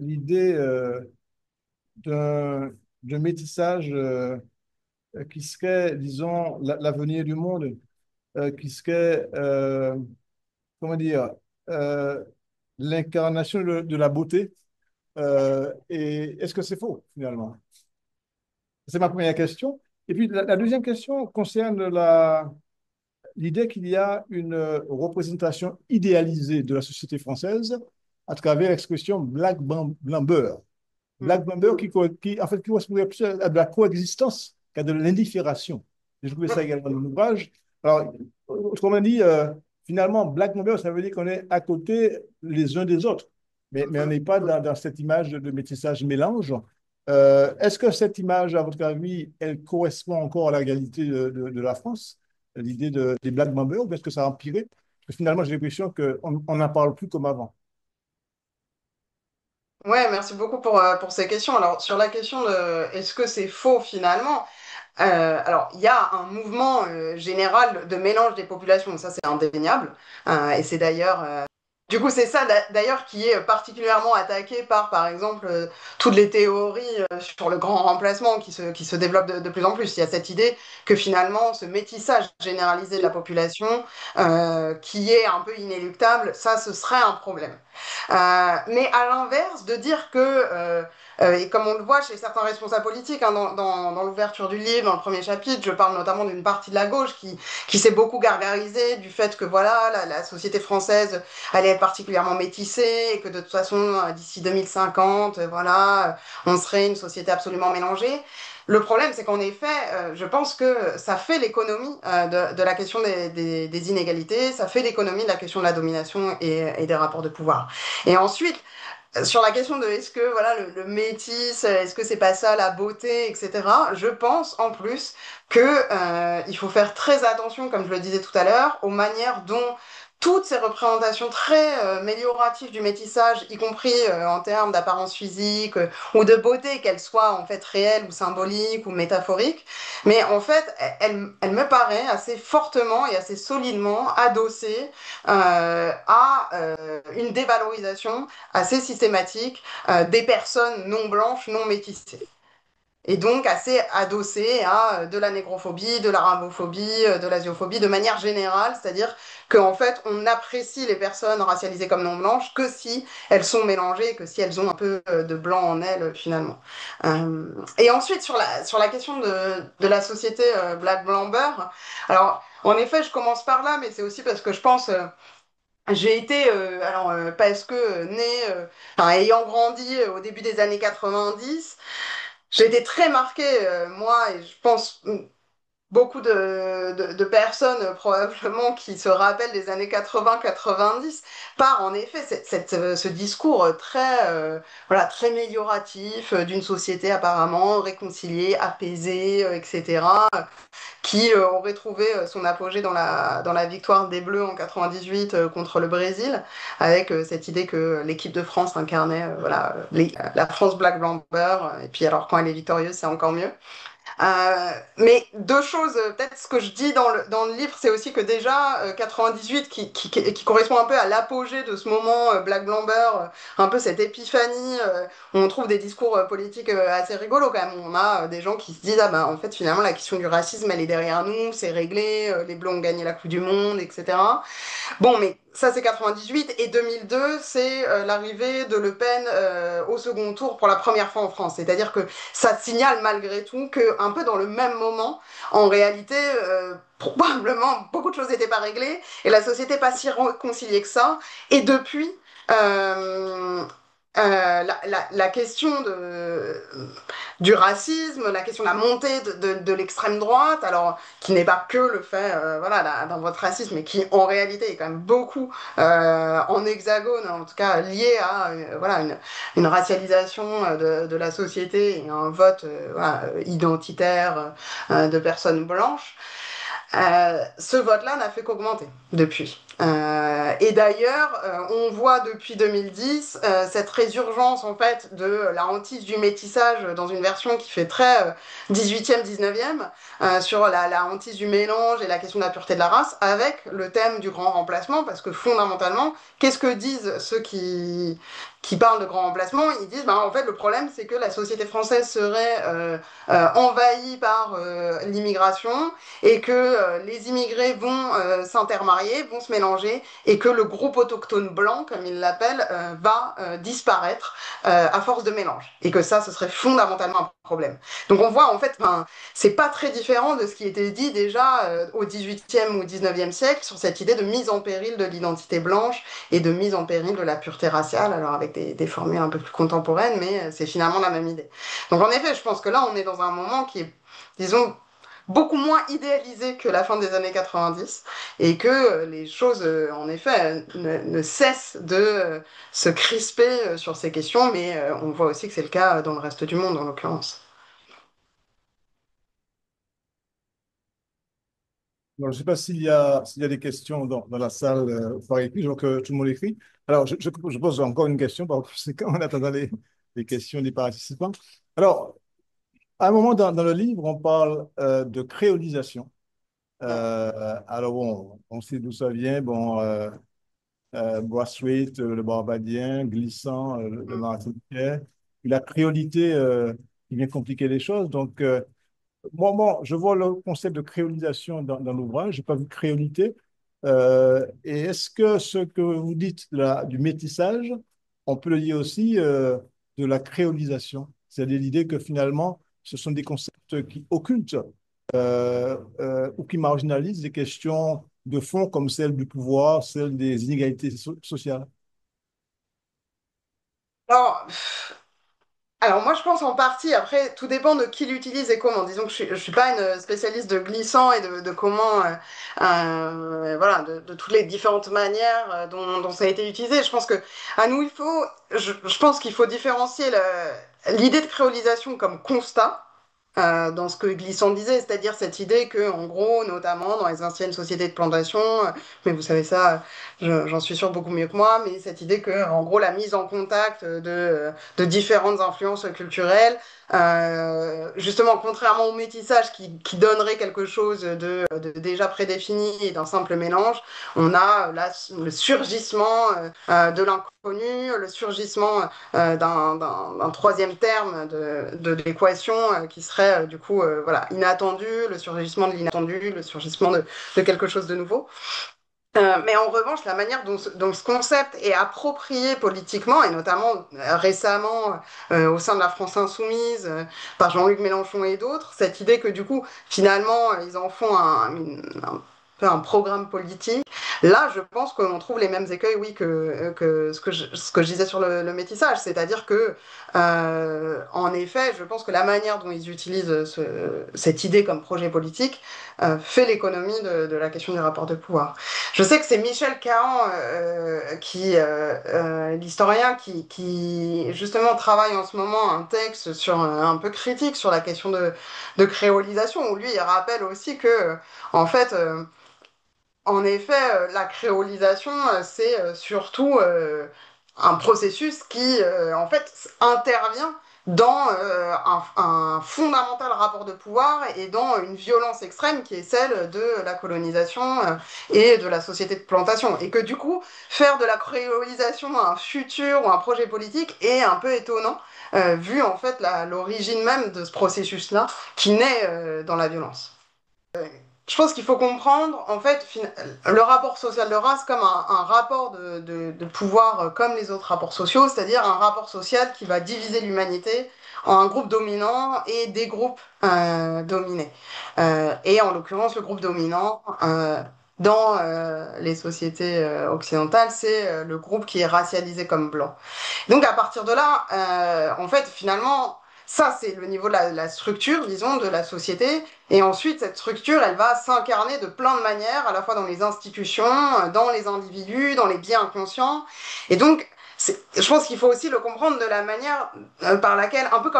d'un métissage qui serait, disons, l'avenir du monde, qui serait, comment dire, euh, l'incarnation de la beauté, et est-ce que c'est faux, finalement? C'est ma première question. Et puis la deuxième question concerne l'idée qu'il y a une représentation idéalisée de la société française à travers l'expression Blanc-Blanc-Beurre. Mhm. Black Blamber en fait, qui correspondait plus à de la coexistence qu'à de l'indiffération. J'ai trouvé ça également dans l'ouvrage. Alors, autrement dit, finalement, Black Blamber, ça veut dire qu'on est à côté les uns des autres, mais on Mhm. n'est pas dans cette image de métissage mélange. Est-ce que cette image, à votre avis, elle correspond encore à la réalité de la France, l'idée des Black Blamber, ou est-ce que ça a empiré? Parce que finalement, j'ai l'impression qu'on n'en parle plus comme avant. Ouais, merci beaucoup pour ces questions. Alors, sur la question de est-ce que c'est faux finalement? Alors, il y a un mouvement général de mélange des populations, ça c'est indéniable. Et c'est d'ailleurs, du coup, c'est ça d'ailleurs qui est particulièrement attaqué par exemple, toutes les théories sur le grand remplacement qui se développent de plus en plus. Il y a cette idée que finalement, ce métissage généralisé de la population, qui est un peu inéluctable, ça, ce serait un problème. Mais à l'inverse, de dire que, et comme on le voit chez certains responsables politiques, hein, dans l'ouverture du livre, dans le premier chapitre, je parle notamment d'une partie de la gauche qui s'est beaucoup gargarisée du fait que voilà, la société française allait être particulièrement métissée et que de toute façon, d'ici 2050, voilà, on serait une société absolument mélangée. Le problème, c'est qu'en effet, je pense que ça fait l'économie de la question des inégalités, ça fait l'économie de la question de la domination et des rapports de pouvoir. Et ensuite, sur la question de est-ce que voilà le métis, est-ce que c'est pas ça la beauté, etc. Je pense en plus que il faut faire très attention, comme je le disais tout à l'heure, aux manières dont toutes ces représentations très amélioratives du métissage, y compris en termes d'apparence physique ou de beauté, qu'elles soient en fait réelles ou symboliques ou métaphoriques, mais en fait, elle me paraît assez fortement et assez solidement adossée à une dévalorisation assez systématique des personnes non blanches, non métissées. Et donc assez adossé à de la négrophobie, de l'arabophobie, de l'asiophobie de manière générale, c'est-à-dire qu'en fait on apprécie les personnes racialisées comme non blanches que si elles sont mélangées, que si elles ont un peu de blanc en elles finalement. Et ensuite sur la question de la société Black Blanc Beurre, alors en effet je commence par là, mais c'est aussi parce que je pense j'ai été, parce que enfin, ayant grandi au début des années 90, j'ai été très marquée, moi, et je pense beaucoup de personnes probablement qui se rappellent des années 80-90, par en effet ce discours très, voilà, très amélioratif d'une société apparemment réconciliée, apaisée, etc., qui aurait trouvé son apogée dans la victoire des Bleus en 98 contre le Brésil, avec cette idée que l'équipe de France incarnait voilà, la France Black Blanc Beurre, et puis alors quand elle est victorieuse, c'est encore mieux. Mais deux choses, peut-être ce que je dis dans le livre, c'est aussi que déjà 98, qui correspond un peu à l'apogée de ce moment Black Blamber, un peu cette épiphanie, où on trouve des discours politiques assez rigolos quand même. On a des gens qui se disent, ah ben en fait finalement la question du racisme elle est derrière nous, c'est réglé, les Blancs ont gagné la Coupe du Monde, etc. Bon, mais ça c'est 98 et 2002, c'est l'arrivée de Le Pen au second tour pour la première fois en France. C'est-à-dire que ça signale malgré tout que un peu dans le même moment, en réalité, probablement beaucoup de choses n'étaient pas réglées et la société pas si réconciliée que ça. Et depuis, euh, la question du racisme, la question de la montée de l'extrême droite, alors qui n'est pas que le fait voilà, d'un vote raciste, mais qui en réalité est quand même beaucoup en hexagone, en tout cas lié à voilà, une racialisation de la société et un vote voilà, identitaire de personnes blanches. Ce vote-là n'a fait qu'augmenter depuis. Et d'ailleurs, on voit depuis 2010 cette résurgence en fait de la hantise du métissage dans une version qui fait très 18e, 19e, sur la hantise du mélange et la question de la pureté de la race, avec le thème du grand remplacement, parce que fondamentalement, qu'est-ce que disent ceux qui parlent de grand remplacement? Ils disent, ben, en fait, le problème, c'est que la société française serait envahie par l'immigration et que les immigrés vont s'intermarier, vont se mélanger mélanger et que le groupe autochtone blanc, comme il l'appelle, va disparaître à force de mélange. Et que ça, ce serait fondamentalement un problème. Donc on voit en fait, c'est pas très différent de ce qui était dit déjà au XVIIIe ou XIXe siècle sur cette idée de mise en péril de l'identité blanche et de mise en péril de la pureté raciale, alors avec des formules un peu plus contemporaines, mais c'est finalement la même idée. Donc en effet, je pense que là, on est dans un moment qui est, disons, beaucoup moins idéalisé que la fin des années 90 et que les choses, en effet, ne cessent de se crisper sur ces questions, mais on voit aussi que c'est le cas dans le reste du monde, en l'occurrence. Bon, je ne sais pas s'il y a des questions dans la salle par écrit, donc tout le monde écrit. Alors, je pose encore une question par conséquent en attendant les questions des participants. Alors, à un moment dans le livre, on parle de créolisation. Alors, bon, on sait d'où ça vient. Bon, Brathwaite, le Barbadien, Glissant, le Martiniquais. Puis la créolité qui vient compliquer les choses. Donc, moi, je vois le concept de créolisation dans l'ouvrage, je n'ai pas vu créolité. Et est-ce que ce que vous dites là, du métissage, on peut le lier aussi de la créolisation? C'est-à-dire l'idée que finalement, ce sont des concepts qui occultent ou qui marginalisent des questions de fond comme celle du pouvoir, celle des inégalités sociales. Alors, alors moi je pense en partie, après tout dépend de qui l'utilise et comment. Disons que je suis pas une spécialiste de glissant et de comment, voilà, de toutes les différentes manières dont ça a été utilisé. Je pense que à nous je pense qu'il faut différencier l'idée de créolisation comme constat dans ce que Glissant disait, c'est-à-dire cette idée que, en gros, notamment dans les anciennes sociétés de plantation, mais vous savez ça, j'en suis sûre beaucoup mieux que moi, mais cette idée que, en gros, la mise en contact de différentes influences culturelles, justement, contrairement au métissage qui donnerait quelque chose de déjà prédéfini et d'un simple mélange, on a là le surgissement de l'inconnu, le surgissement d'un troisième terme de l'équation qui serait du coup voilà, inattendu, le surgissement de l'inattendu, le surgissement de quelque chose de nouveau. Mais en revanche, la manière dont ce concept est approprié politiquement, et notamment récemment au sein de la France insoumise, par Jean-Luc Mélenchon et d'autres, cette idée que du coup, finalement, ils en font un peu un programme politique. Là, je pense qu'on trouve les mêmes écueils, oui, que ce que je disais sur le métissage. C'est-à-dire que, en effet, je pense que la manière dont ils utilisent cette idée comme projet politique fait l'économie de la question du rapport de pouvoir. Je sais que c'est Michel Cahan, l'historien, qui justement travaille en ce moment un texte un peu critique sur la question de créolisation, où lui, il rappelle aussi que, en fait, en effet, la créolisation, c'est surtout un processus qui, en fait, intervient dans un fondamental rapport de pouvoir et dans une violence extrême qui est celle de la colonisation et de la société de plantation. Et que du coup, faire de la créolisation un futur ou un projet politique est un peu étonnant, vu en fait l'origine même de ce processus-là qui naît dans la violence. Je pense qu'il faut comprendre, en fait, le rapport social de race comme un rapport de pouvoir comme les autres rapports sociaux, c'est-à-dire un rapport social qui va diviser l'humanité en un groupe dominant et des groupes dominés. Et en l'occurrence, le groupe dominant dans les sociétés occidentales, c'est le groupe qui est racialisé comme blanc. Donc à partir de là, en fait, finalement, ça c'est le niveau de la structure, disons, de la société. Et ensuite, cette structure, elle va s'incarner de plein de manières, à la fois dans les institutions, dans les individus, dans les biens inconscients. Et donc, je pense qu'il faut aussi le comprendre de la manière par laquelle, un peu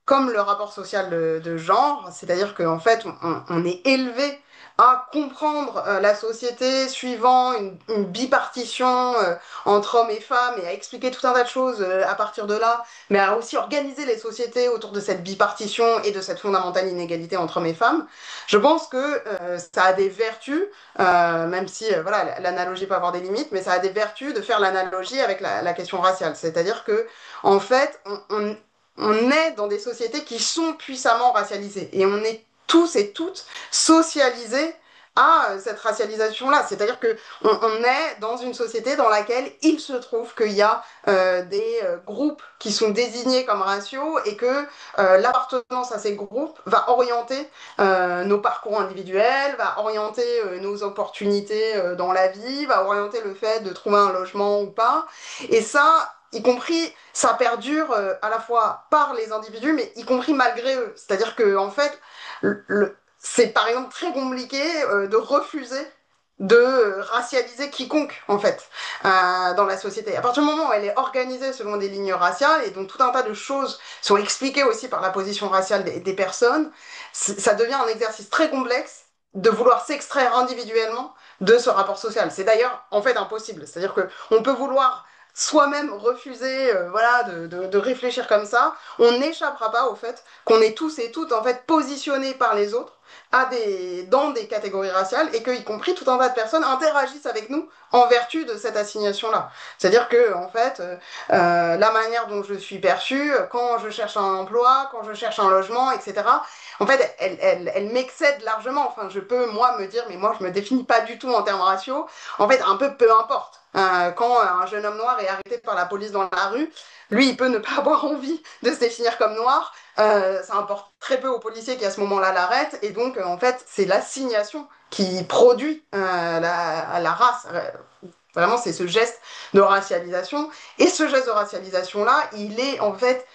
comme le rapport social de genre, c'est-à-dire qu'en fait, on est élevé à comprendre la société suivant une bipartition entre hommes et femmes et à expliquer tout un tas de choses à partir de là, mais à aussi organiser les sociétés autour de cette bipartition et de cette fondamentale inégalité entre hommes et femmes. Je pense que ça a des vertus, même si voilà, l'analogie peut avoir des limites, mais ça a des vertus de faire l'analogie avec la question raciale. C'est-à-dire que, en fait, on est dans des sociétés qui sont puissamment racialisées et on est tous et toutes socialisés à cette racialisation-là. C'est-à-dire que on est dans une société dans laquelle il se trouve qu'il y a des groupes qui sont désignés comme raciaux et que l'appartenance à ces groupes va orienter nos parcours individuels, va orienter nos opportunités dans la vie, va orienter le fait de trouver un logement ou pas. Et ça, y compris, ça perdure à la fois par les individus, mais y compris malgré eux. C'est-à-dire que en fait, c'est par exemple très compliqué de refuser de racialiser quiconque en fait dans la société. À partir du moment où elle est organisée selon des lignes raciales et donc tout un tas de choses sont expliquées aussi par la position raciale des personnes, ça devient un exercice très complexe de vouloir s'extraire individuellement de ce rapport social. C'est d'ailleurs en fait impossible. C'est-à-dire que on peut vouloir soi-même refuser voilà, de réfléchir comme ça, on n'échappera pas au fait qu'on est tous et toutes en fait positionnés par les autres dans des catégories raciales et que, y compris, tout un tas de personnes interagissent avec nous en vertu de cette assignation-là. C'est-à-dire que, en fait, la manière dont je suis perçue, quand je cherche un emploi, quand je cherche un logement, etc., en fait, elle m'excède largement. Enfin, je peux, moi, me dire, mais moi, je me définis pas du tout en termes raciaux. En fait, un peu peu importe. Quand un jeune homme noir est arrêté par la police dans la rue, lui, il peut ne pas avoir envie de se définir comme noir. Ça importe très peu aux policiers qui à ce moment-là l'arrêtent. Et donc, en fait, c'est l'assignation qui produit la race. Vraiment, c'est ce geste de racialisation. Et ce geste de racialisation-là, il est en fait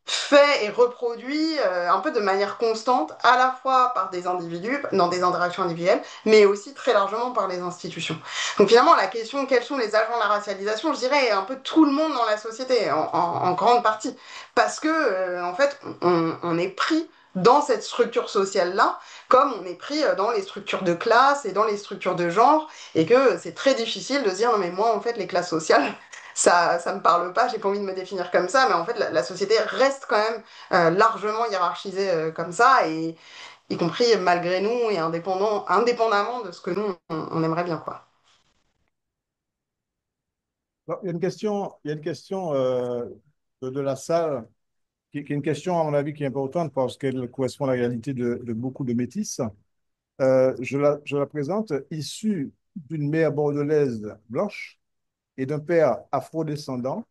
fait et reproduit un peu de manière constante, à la fois par des individus, dans des interactions individuelles, mais aussi très largement par les institutions. Donc finalement, la question quels sont les agents de la racialisation, je dirais un peu tout le monde dans la société, en grande partie, parce que en fait, on est pris dans cette structure sociale-là, comme on est pris dans les structures de classe et dans les structures de genre, et que c'est très difficile de se dire non mais moi en fait les classes sociales ça me parle pas, j'ai pas envie de me définir comme ça, mais en fait, la société reste quand même largement hiérarchisée comme ça, et y compris malgré nous et indépendamment de ce que nous, on aimerait bien, quoi. Alors, il y a une question de la salle qui est une question, à mon avis, qui est importante parce qu'elle correspond à la réalité de beaucoup de métis. Je la présente issue d'une mère bordelaise blanche et d'un père afrodescendant,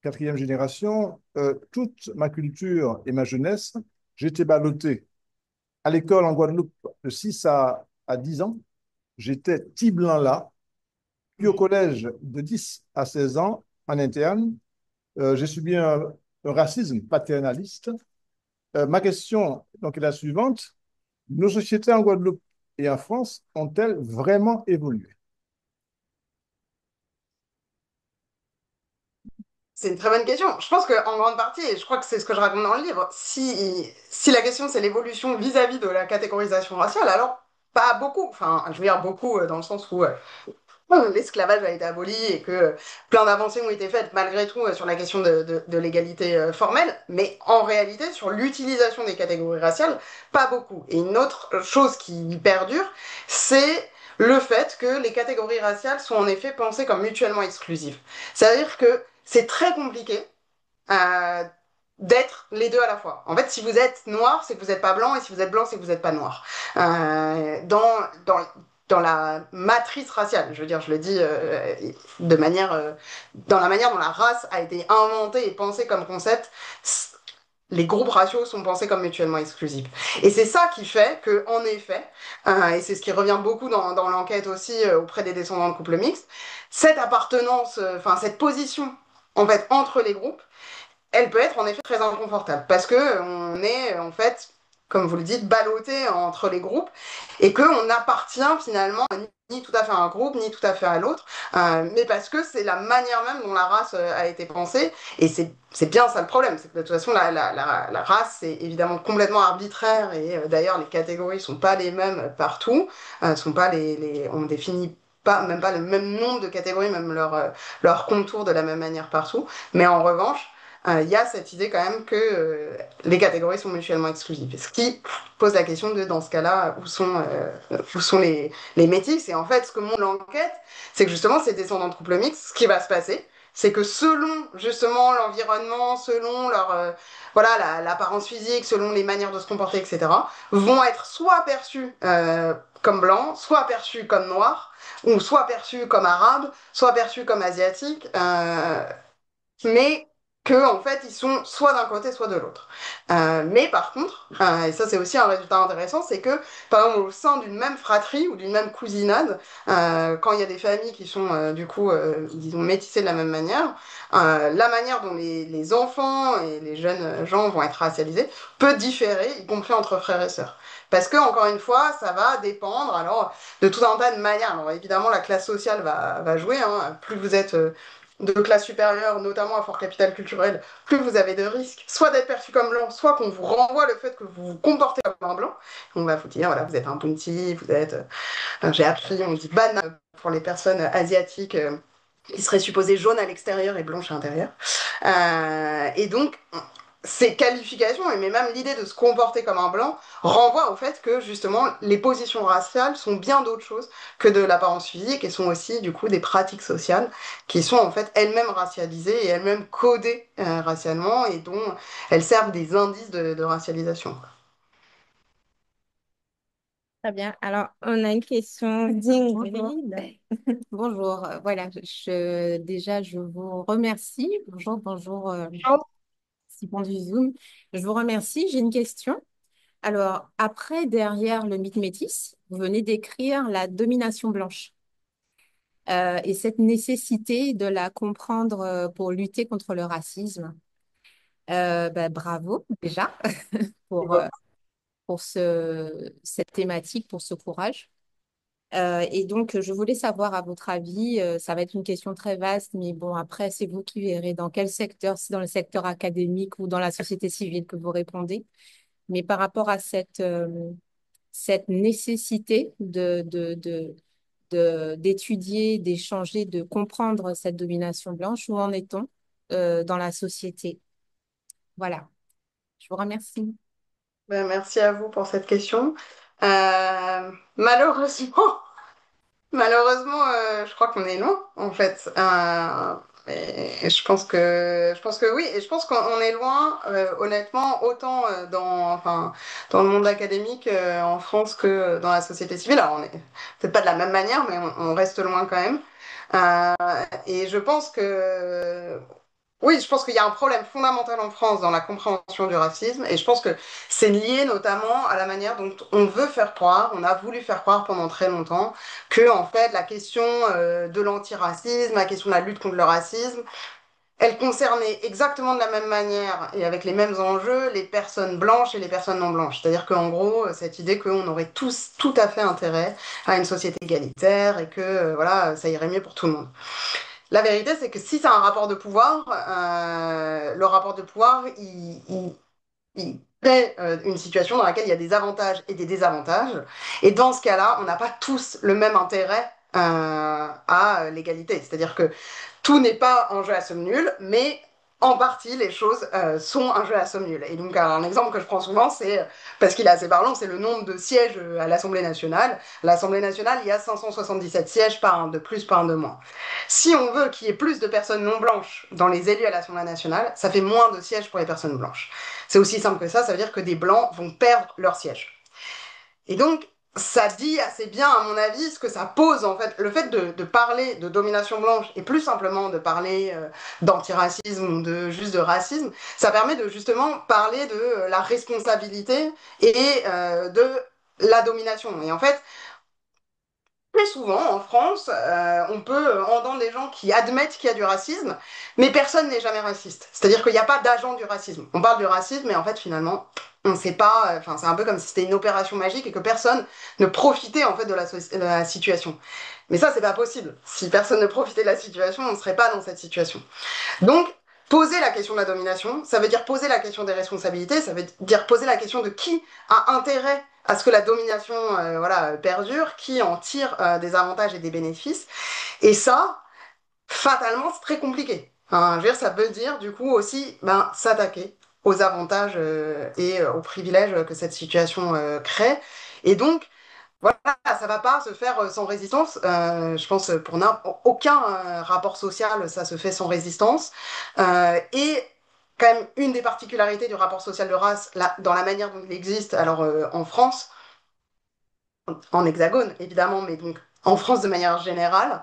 quatrième génération. Toute ma culture et ma jeunesse, j'étais ballotté. À l'école en Guadeloupe, de 6 à 10 ans, j'étais petit blanc là. Puis au collège, de 10 à 16 ans, en interne, j'ai subi un racisme paternaliste. Ma question donc, est la suivante. Nos sociétés en Guadeloupe et en France ont-elles vraiment évolué? C'est une très bonne question. Je pense qu'en grande partie, et je crois que c'est ce que je raconte dans le livre, si la question c'est l'évolution vis-à-vis de la catégorisation raciale, alors pas beaucoup. Enfin, je veux dire beaucoup dans le sens où l'esclavage a été aboli et que plein d'avancées ont été faites malgré tout sur la question de l'égalité formelle, mais en réalité, sur l'utilisation des catégories raciales, pas beaucoup. Et une autre chose qui perdure, c'est le fait que les catégories raciales sont en effet pensées comme mutuellement exclusives. C'est-à-dire que c'est très compliqué euh, d'être les deux à la fois. En fait, si vous êtes noir, c'est que vous n'êtes pas blanc, et si vous êtes blanc, c'est que vous n'êtes pas noir. Euh, dans, dans, dans la matrice raciale, je veux dire, je le dis de manière, dans la manière dont la race a été inventée et pensée comme concept, les groupes raciaux sont pensés comme mutuellement exclusifs. Et c'est ça qui fait que, en effet, et c'est ce qui revient beaucoup dans l'enquête aussi auprès des descendants de couples mixtes, cette appartenance, enfin cette position en fait entre les groupes, elle peut être en effet très inconfortable parce que on est en fait, comme vous le dites, ballotté entre les groupes et qu'on appartient finalement ni tout à fait à un groupe, ni tout à fait à l'autre, mais parce que c'est la manière même dont la race a été pensée, et c'est bien ça le problème, c'est que de toute façon la race c'est évidemment complètement arbitraire, et d'ailleurs les catégories sont pas les mêmes partout, sont pas on définit pas, même pas le même nombre de catégories, même leur contour de la même manière partout, mais en revanche, il y a cette idée quand même que les catégories sont mutuellement exclusives. Ce qui pose la question de, dans ce cas-là, où sont les métis. Et en fait, ce que montre l'enquête, c'est que justement, ces descendants de couples mixtes, ce qui va se passer, c'est que selon justement l'environnement, selon leur voilà l'apparence physique, selon les manières de se comporter, etc., vont être soit perçus comme blanc, soit perçus comme noirs, ou soit perçus comme arabes, soit perçus comme asiatiques. Mais que en fait ils sont soit d'un côté soit de l'autre. Mais par contre, et ça c'est aussi un résultat intéressant, c'est que par exemple au sein d'une même fratrie ou d'une même cousinade, quand il y a des familles qui sont du coup disons métissées de la même manière, la manière dont les enfants et les jeunes gens vont être racialisés peut différer, y compris entre frères et sœurs. Parce que, encore une fois, ça va dépendre alors de tout un tas de manières. Alors évidemment, la classe sociale va jouer. Hein. Plus vous êtes de classe supérieure, notamment à fort capital culturel, plus vous avez de risques, soit d'être perçu comme blanc, soit qu'on vous renvoie le fait que vous vous comportez comme un blanc. On va vous dire, voilà, vous êtes un punti, vous êtes, j'ai appris, on dit ban pour les personnes asiatiques qui seraient supposées jaunes à l'extérieur et blanches à l'intérieur. Et donc, ces qualifications, et mais même l'idée de se comporter comme un blanc, renvoie au fait que justement les positions raciales sont bien d'autres choses que de l'apparence physique et sont aussi du coup des pratiques sociales qui sont en fait elles-mêmes racialisées et elles-mêmes codées racialement et dont elles servent des indices de racialisation. Très bien. Alors, on a une question d'Ingrid. Bonjour, voilà, déjà je vous remercie. Bonjour, bonjour, Simon du Zoom. Je vous remercie. J'ai une question. Alors, après, derrière le mythe métis, vous venez d'écrire la domination blanche et cette nécessité de la comprendre pour lutter contre le racisme. Bravo déjà pour, euh, pour cette thématique, pour ce courage. Et donc, je voulais savoir, à votre avis, ça va être une question très vaste, mais bon, après, c'est vous qui verrez dans quel secteur, si dans le secteur académique ou dans la société civile que vous répondez. Mais par rapport à cette nécessité d'étudier, d'échanger, de comprendre cette domination blanche, où en est-on dans la société? Voilà, je vous remercie. Ben, merci à vous pour cette question. Malheureusement, malheureusement, je crois qu'on est loin, en fait. Et je pense que oui, et je pense qu'on est loin, honnêtement, autant enfin, dans le monde académique en France que dans la société civile. Alors, on est peut-être pas de la même manière, mais on reste loin quand même. Et je pense que oui, je pense qu'il y a un problème fondamental en France dans la compréhension du racisme, et je pense que c'est lié notamment à la manière dont on veut faire croire, on a voulu faire croire pendant très longtemps, que en fait la question de l'antiracisme, la question de la lutte contre le racisme, elle concernait exactement de la même manière et avec les mêmes enjeux les personnes blanches et les personnes non blanches. C'est-à-dire qu'en gros, cette idée qu'on aurait tous tout à fait intérêt à une société égalitaire et que voilà, ça irait mieux pour tout le monde. La vérité, c'est que si c'est un rapport de pouvoir, le rapport de pouvoir, il crée une situation dans laquelle il y a des avantages et des désavantages. Et dans ce cas-là, on n'a pas tous le même intérêt à l'égalité. C'est-à-dire que tout n'est pas un jeu à somme nulle, mais en partie, les choses sont un jeu à somme nulle. Et donc, un exemple que je prends souvent, c'est, parce qu'il est assez parlant, c'est le nombre de sièges à l'Assemblée nationale. L'Assemblée nationale, il y a 577 sièges, pas un de plus, pas un de moins. Si on veut qu'il y ait plus de personnes non blanches dans les élus à l'Assemblée nationale, ça fait moins de sièges pour les personnes blanches. C'est aussi simple que ça veut dire que des blancs vont perdre leur siège. Et donc, ça dit assez bien, à mon avis, ce que ça pose, en fait. Le fait de parler de domination blanche et plus simplement de parler d'antiracisme ou juste de racisme, ça permet de justement parler de la responsabilité et de la domination. Et en fait, très souvent, en France, on peut entendre des gens qui admettent qu'il y a du racisme, mais personne n'est jamais raciste. C'est-à-dire qu'il n'y a pas d'agent du racisme. On parle du racisme, mais en fait, finalement, on ne sait pas. Enfin, c'est un peu comme si c'était une opération magique et que personne ne profitait en fait de la situation. Mais ça, c'est pas possible. Si personne ne profitait de la situation, on ne serait pas dans cette situation. Donc, poser la question de la domination, ça veut dire poser la question des responsabilités, ça veut dire poser la question de qui a intérêt à ce que la domination voilà, perdure, qui en tire des avantages et des bénéfices. Et ça, fatalement, c'est très compliqué. Enfin, je veux dire, ça veut dire du coup aussi s'attaquer aux avantages et aux privilèges que cette situation crée. Et donc, voilà, ça va pas se faire sans résistance. Je pense pour aucun rapport social, ça se fait sans résistance. Et quand même, une des particularités du rapport social de race, là, dans la manière dont il existe, alors en France, en Hexagone, évidemment, mais donc en France de manière générale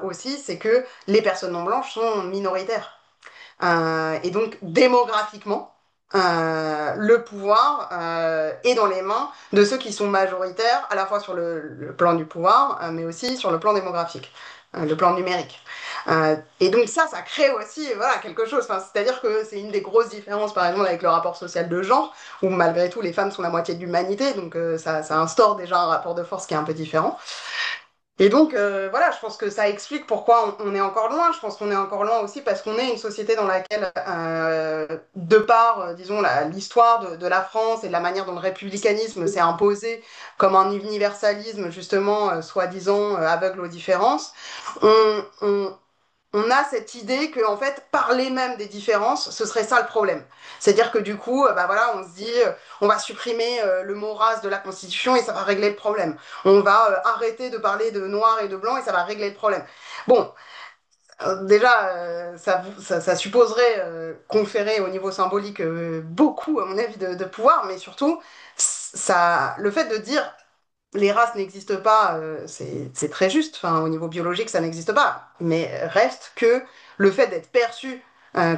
aussi, c'est que les personnes non blanches sont minoritaires. Et donc, démographiquement, le pouvoir est dans les mains de ceux qui sont majoritaires, à la fois sur le plan du pouvoir, mais aussi sur le plan démographique, le plan numérique. Et donc ça crée aussi voilà, quelque chose. Enfin, c'est-à-dire que c'est une des grosses différences, par exemple, avec le rapport social de genre, où malgré tout, les femmes sont la moitié de l'humanité, donc ça instaure déjà un rapport de force qui est un peu différent. Et donc, voilà, je pense que ça explique pourquoi on est encore loin. Je pense qu'on est encore loin aussi parce qu'on est une société dans laquelle, de par, disons, l'histoire de la France et de la manière dont le républicanisme s'est imposé comme un universalisme, justement, soi-disant aveugle aux différences, on, on, on a cette idée que en fait parler même des différences ce serait ça le problème, c'est-à-dire que du coup bah voilà on se dit on va supprimer le mot race de la constitution et ça va régler le problème, on va arrêter de parler de noir et de blanc et ça va régler le problème. Bon, déjà ça supposerait conférer au niveau symbolique beaucoup à mon avis de pouvoir, mais surtout ça le fait de dire les races n'existent pas, c'est très juste. Enfin, au niveau biologique, ça n'existe pas. Mais reste que le fait d'être perçu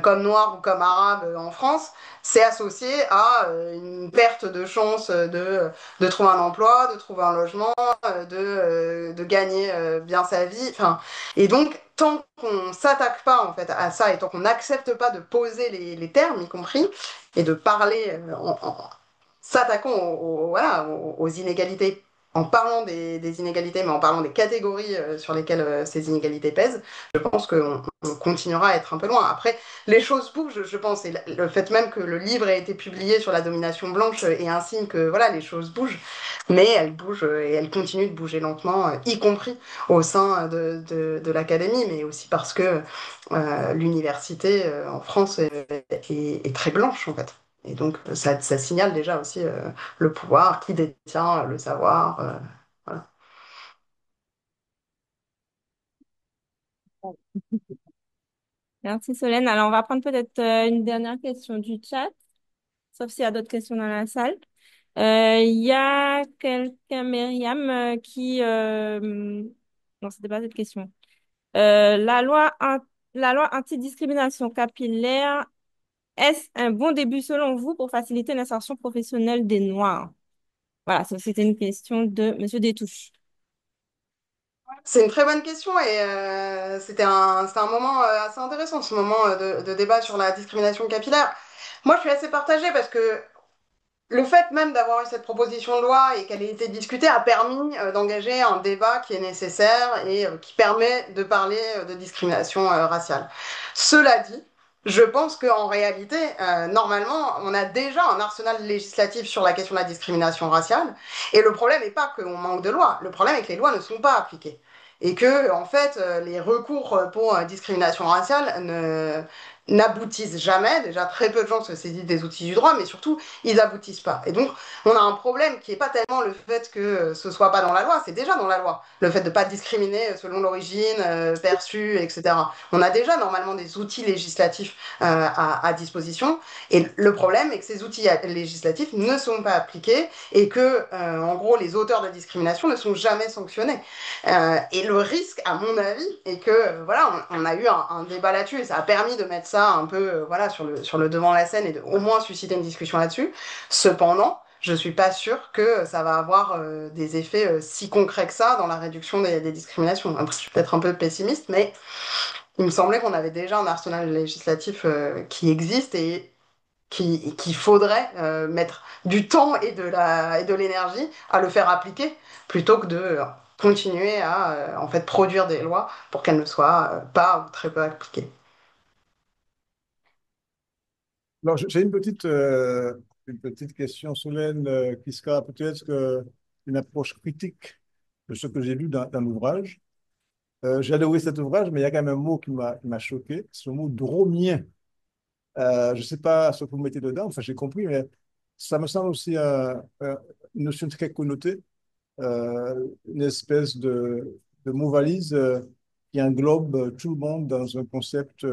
comme noir ou comme arabe en France, c'est associé à une perte de chance de trouver un emploi, de trouver un logement, de gagner bien sa vie. Enfin, et donc, tant qu'on s'attaque pas en fait à ça et tant qu'on n'accepte pas de poser les termes, y compris, et de parler s'attaquant voilà, aux inégalités, en parlant des inégalités, mais en parlant des catégories sur lesquelles ces inégalités pèsent, je pense qu'on continuera à être un peu loin. Après, les choses bougent, je pense, et le fait même que le livre ait été publié sur la domination blanche est un signe que voilà, les choses bougent, mais elles bougent et elles continuent de bouger lentement, y compris au sein de l'académie, mais aussi parce que l'université en France est très blanche, en fait. Et donc, ça signale déjà aussi le pouvoir, qui détient le savoir. Voilà. Merci Solène. Alors, on va prendre peut-être une dernière question du chat, sauf s'il y a d'autres questions dans la salle. Il y a quelqu'un, Myriam, qui... Non, c'était pas cette question. La loi antidiscrimination capillaire, est-ce un bon début selon vous pour faciliter l'insertion professionnelle des Noirs? Voilà, ça c'était une question de Monsieur Détouche. C'est une très bonne question et c'était un moment assez intéressant, ce moment de débat sur la discrimination capillaire. Moi, je suis assez partagée parce que le fait même d'avoir eu cette proposition de loi et qu'elle ait été discutée a permis d'engager un débat qui est nécessaire et qui permet de parler de discrimination raciale. Cela dit, je pense qu'en réalité, normalement, on a déjà un arsenal législatif sur la question de la discrimination raciale. Et le problème n'est pas qu'on manque de lois, le problème est que les lois ne sont pas appliquées. Et que, en fait, les recours pour discrimination raciale n'aboutissent jamais. Déjà, très peu de gens se saisissent des outils du droit, mais surtout, ils aboutissent pas. Et donc, on a un problème qui est pas tellement le fait que ce soit pas dans la loi, c'est déjà dans la loi. Le fait de pas discriminer selon l'origine perçue, etc. On a déjà normalement des outils législatifs à disposition. Et le problème est que ces outils législatifs ne sont pas appliqués et que, en gros, les auteurs de discrimination ne sont jamais sanctionnés. Et le risque, à mon avis, est que, voilà, on a eu un débat là-dessus et ça a permis de mettre ça un peu, voilà, sur le devant de la scène et de au moins susciter une discussion là-dessus. Cependant, je suis pas sûre que ça va avoir des effets si concrets que ça dans la réduction des discriminations. Après, je suis peut-être un peu pessimiste, mais il me semblait qu'on avait déjà un arsenal législatif qui existe et qu'il faudrait mettre du temps et de l'énergie à le faire appliquer plutôt que de continuer à en fait produire des lois pour qu'elles ne soient pas ou très peu appliquées. Alors, j'ai une petite question, Solène, qui sera peut-être une approche critique de ce que j'ai lu dans l'ouvrage. J'ai adoré cet ouvrage, mais il y a quand même un mot qui m'a choqué, c'est le mot dromien. Je ne sais pas ce que vous mettez dedans, enfin j'ai compris, mais ça me semble aussi une notion très connotée, une espèce de mot-valise qui englobe tout le monde dans un concept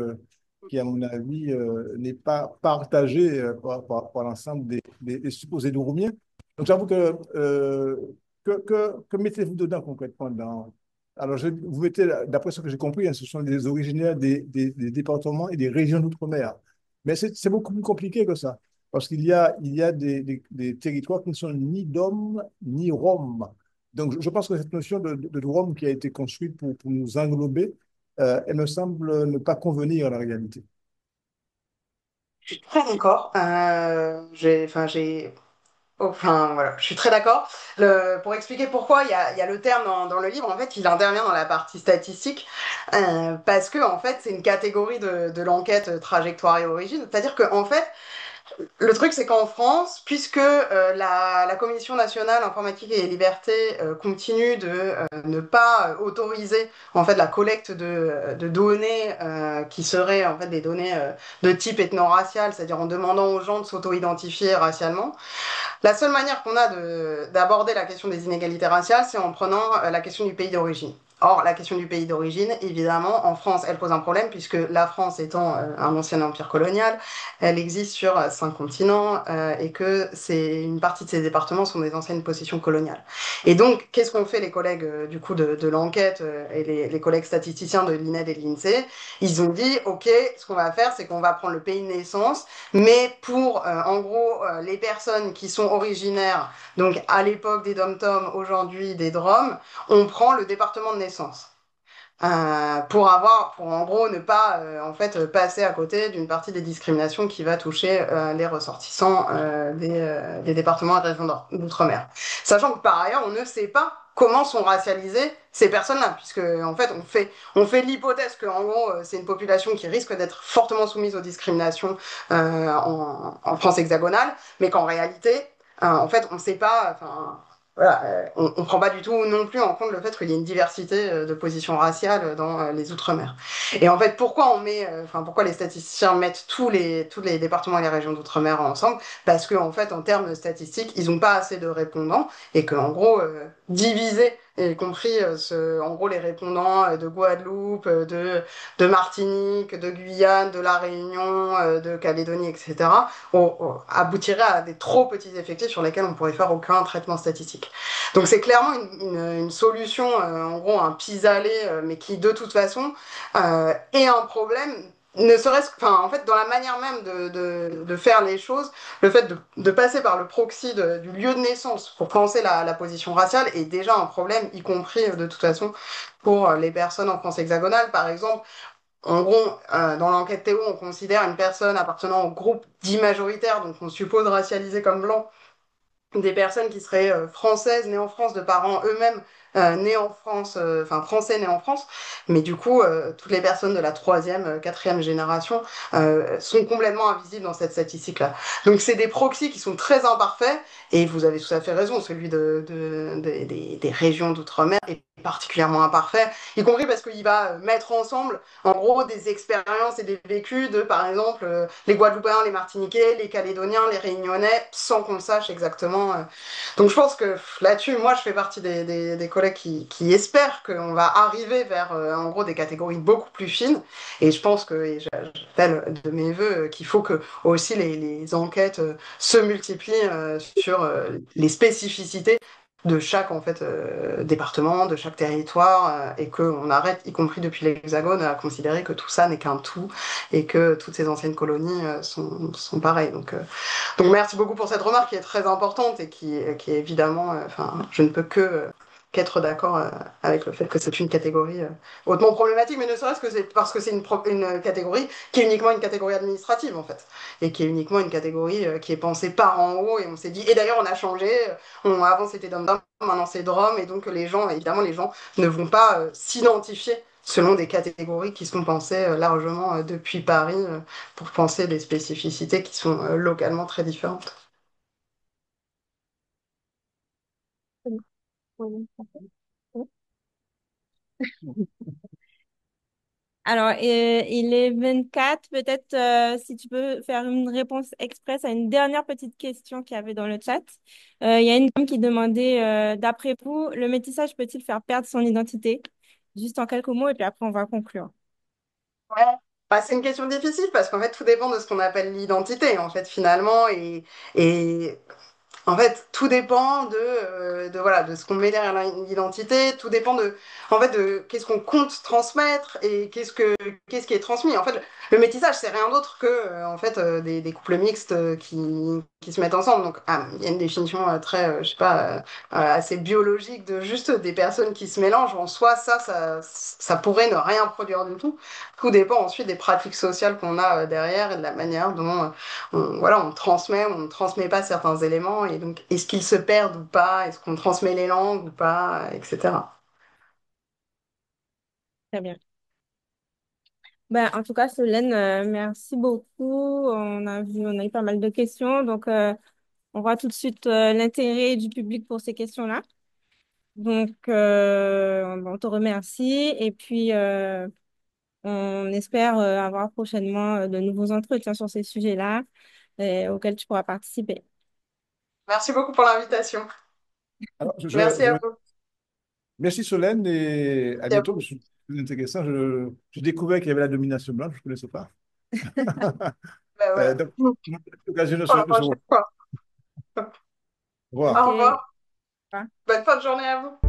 qui, à mon avis, n'est pas partagé par l'ensemble des supposés Doromiens. Donc j'avoue que que mettez-vous dedans concrètement dans... Alors, vous mettez, d'après ce que j'ai compris, hein, ce sont des originaires des départements et des régions d'outre-mer. Mais c'est beaucoup plus compliqué que ça. Parce il y a des territoires qui ne sont ni DOM ni ROM. Donc, je pense que cette notion de ROM qui a été construite pour nous englober, elle me semble ne pas convenir à la réalité. Je suis très d'accord. Enfin, voilà, je suis très d'accord. Pour expliquer pourquoi, il y a le terme dans le livre, en fait, il intervient dans la partie statistique, parce que, en fait, c'est une catégorie de l'enquête trajectoire et origine. C'est-à-dire qu'en fait, le truc, c'est qu'en France, puisque la Commission nationale informatique et liberté continue de ne pas autoriser en fait la collecte de données qui seraient en fait des données de type ethno-racial, c'est-à-dire en demandant aux gens de s'auto-identifier racialement, la seule manière qu'on a d'aborder la question des inégalités raciales, c'est en prenant la question du pays d'origine. Or, la question du pays d'origine, évidemment, en France, elle pose un problème puisque la France étant un ancien empire colonial, elle existe sur 5 continents et que c'est une partie de ces départements sont des anciennes possessions coloniales. Et donc, qu'est-ce qu'ont fait les collègues du coup de l'enquête et les collègues statisticiens de l'INED et de l'INSEE? Ils ont dit, ok, ce qu'on va faire, c'est qu'on va prendre le pays de naissance, mais pour, en gros, les personnes qui sont originaires, donc à l'époque des dom-toms, aujourd'hui des DROM, on prend le département de naissance. Pour en gros ne pas en fait passer à côté d'une partie des discriminations qui va toucher les ressortissants des départements et régions d'outre-mer. Sachant que par ailleurs, on ne sait pas comment sont racialisées ces personnes-là, puisque en fait on fait l'hypothèse que en gros c'est une population qui risque d'être fortement soumise aux discriminations en France hexagonale, mais qu'en réalité en fait on ne sait pas, enfin voilà, on ne prend pas du tout non plus en compte le fait qu'il y a une diversité de positions raciales dans les Outre-mer. Et en fait, pourquoi les statisticiens mettent tous les départements et les régions d'Outre-mer ensemble? Parce qu'en fait, en termes de statistiques, ils n'ont pas assez de répondants et qu'en gros, diviser, y compris en gros les répondants de Guadeloupe, de Martinique, de Guyane, de La Réunion, de Calédonie, etc., aboutirait à des trop petits effectifs sur lesquels on pourrait faire aucun traitement statistique. Donc c'est clairement une solution, en gros un pis-aller, mais qui de toute façon est un problème. Ne serait-ce enfin, en fait, dans la manière même de faire les choses, le fait de passer par le proxy du lieu de naissance pour penser la position raciale est déjà un problème, y compris de toute façon pour les personnes en France hexagonale. Par exemple, en gros, dans l'enquête Théo, on considère une personne appartenant au groupe dit majoritaire, donc on suppose racialisé comme blanc, des personnes qui seraient françaises, nées en France, de parents eux-mêmes nés en France, enfin français nés en France, mais du coup, toutes les personnes de la troisième, quatrième génération sont complètement invisibles dans cette statistique-là. Donc c'est des proxys qui sont très imparfaits, et vous avez tout à fait raison, celui des régions d'outre-mer est particulièrement imparfait, y compris parce qu'il va mettre ensemble, en gros, des expériences et des vécus de, par exemple, les Guadeloupéens, les Martiniquais, les Calédoniens, les Réunionnais, sans qu'on le sache exactement. Donc je pense que là-dessus, moi, je fais partie des collègues qui espèrent qu'on va arriver vers, en gros, des catégories beaucoup plus fines. Et je pense que, et j'appelle de mes voeux, qu'il faut que aussi les enquêtes se multiplient sur les spécificités de chaque en fait département, de chaque territoire, et qu'on arrête, y compris depuis l'Hexagone, à considérer que tout ça n'est qu'un tout et que toutes ces anciennes colonies sont pareilles. Donc merci beaucoup pour cette remarque qui est très importante et qui est évidemment, enfin, je ne peux qu'être d'accord avec le fait que c'est une catégorie hautement problématique, mais ne serait-ce que c'est parce que c'est une catégorie qui est uniquement une catégorie administrative en fait, et qui est uniquement une catégorie qui est pensée par en haut, et on s'est dit, et d'ailleurs on a changé, avant c'était dom-dom, maintenant c'est drom, et donc les gens, évidemment les gens ne vont pas s'identifier selon des catégories qui sont pensées largement depuis Paris pour penser des spécificités qui sont localement très différentes. Alors, il est 24. Peut-être si tu peux faire une réponse express à une dernière petite question qu'il y avait dans le chat. Il y a une dame qui demandait, d'après vous, le métissage peut-il faire perdre son identité? Juste en quelques mots, et puis après, on va conclure. Ouais. Bah, c'est une question difficile parce qu'en fait tout dépend de ce qu'on appelle l'identité en fait finalement et En fait, tout dépend voilà, de ce qu'on met derrière l'identité, tout dépend en fait, de qu'est-ce qu'on compte transmettre et qu'est-ce qui est transmis. En fait, le métissage, c'est rien d'autre que, en fait, des couples mixtes qui se mettent ensemble. Donc, il y a une définition très, je sais pas, assez biologique de juste des personnes qui se mélangent. En soi, ça pourrait ne rien produire du tout. Tout dépend ensuite des pratiques sociales qu'on a derrière et de la manière dont voilà, on transmet ou on ne transmet pas certains éléments, et donc est-ce qu'ils se perdent ou pas, est-ce qu'on transmet les langues ou pas, etc. Très bien. Ben, en tout cas, Solène, merci beaucoup. On a eu pas mal de questions. Donc, on voit tout de suite l'intérêt du public pour ces questions-là. Donc, on te remercie. Et puis, on espère avoir prochainement de nouveaux entretiens sur ces sujets-là auxquels tu pourras participer. Merci beaucoup pour l'invitation. Alors, Merci à vous. merci Solène et à Merci à bientôt. vous. C'est intéressant. Je découvrais qu'il y avait la domination blanche, je ne connaissais pas. Ben ouais. Donc, l'occasion Pour la de se prochaine fois. revoir. OK. Au revoir. Au revoir. Bonne fin de journée à vous.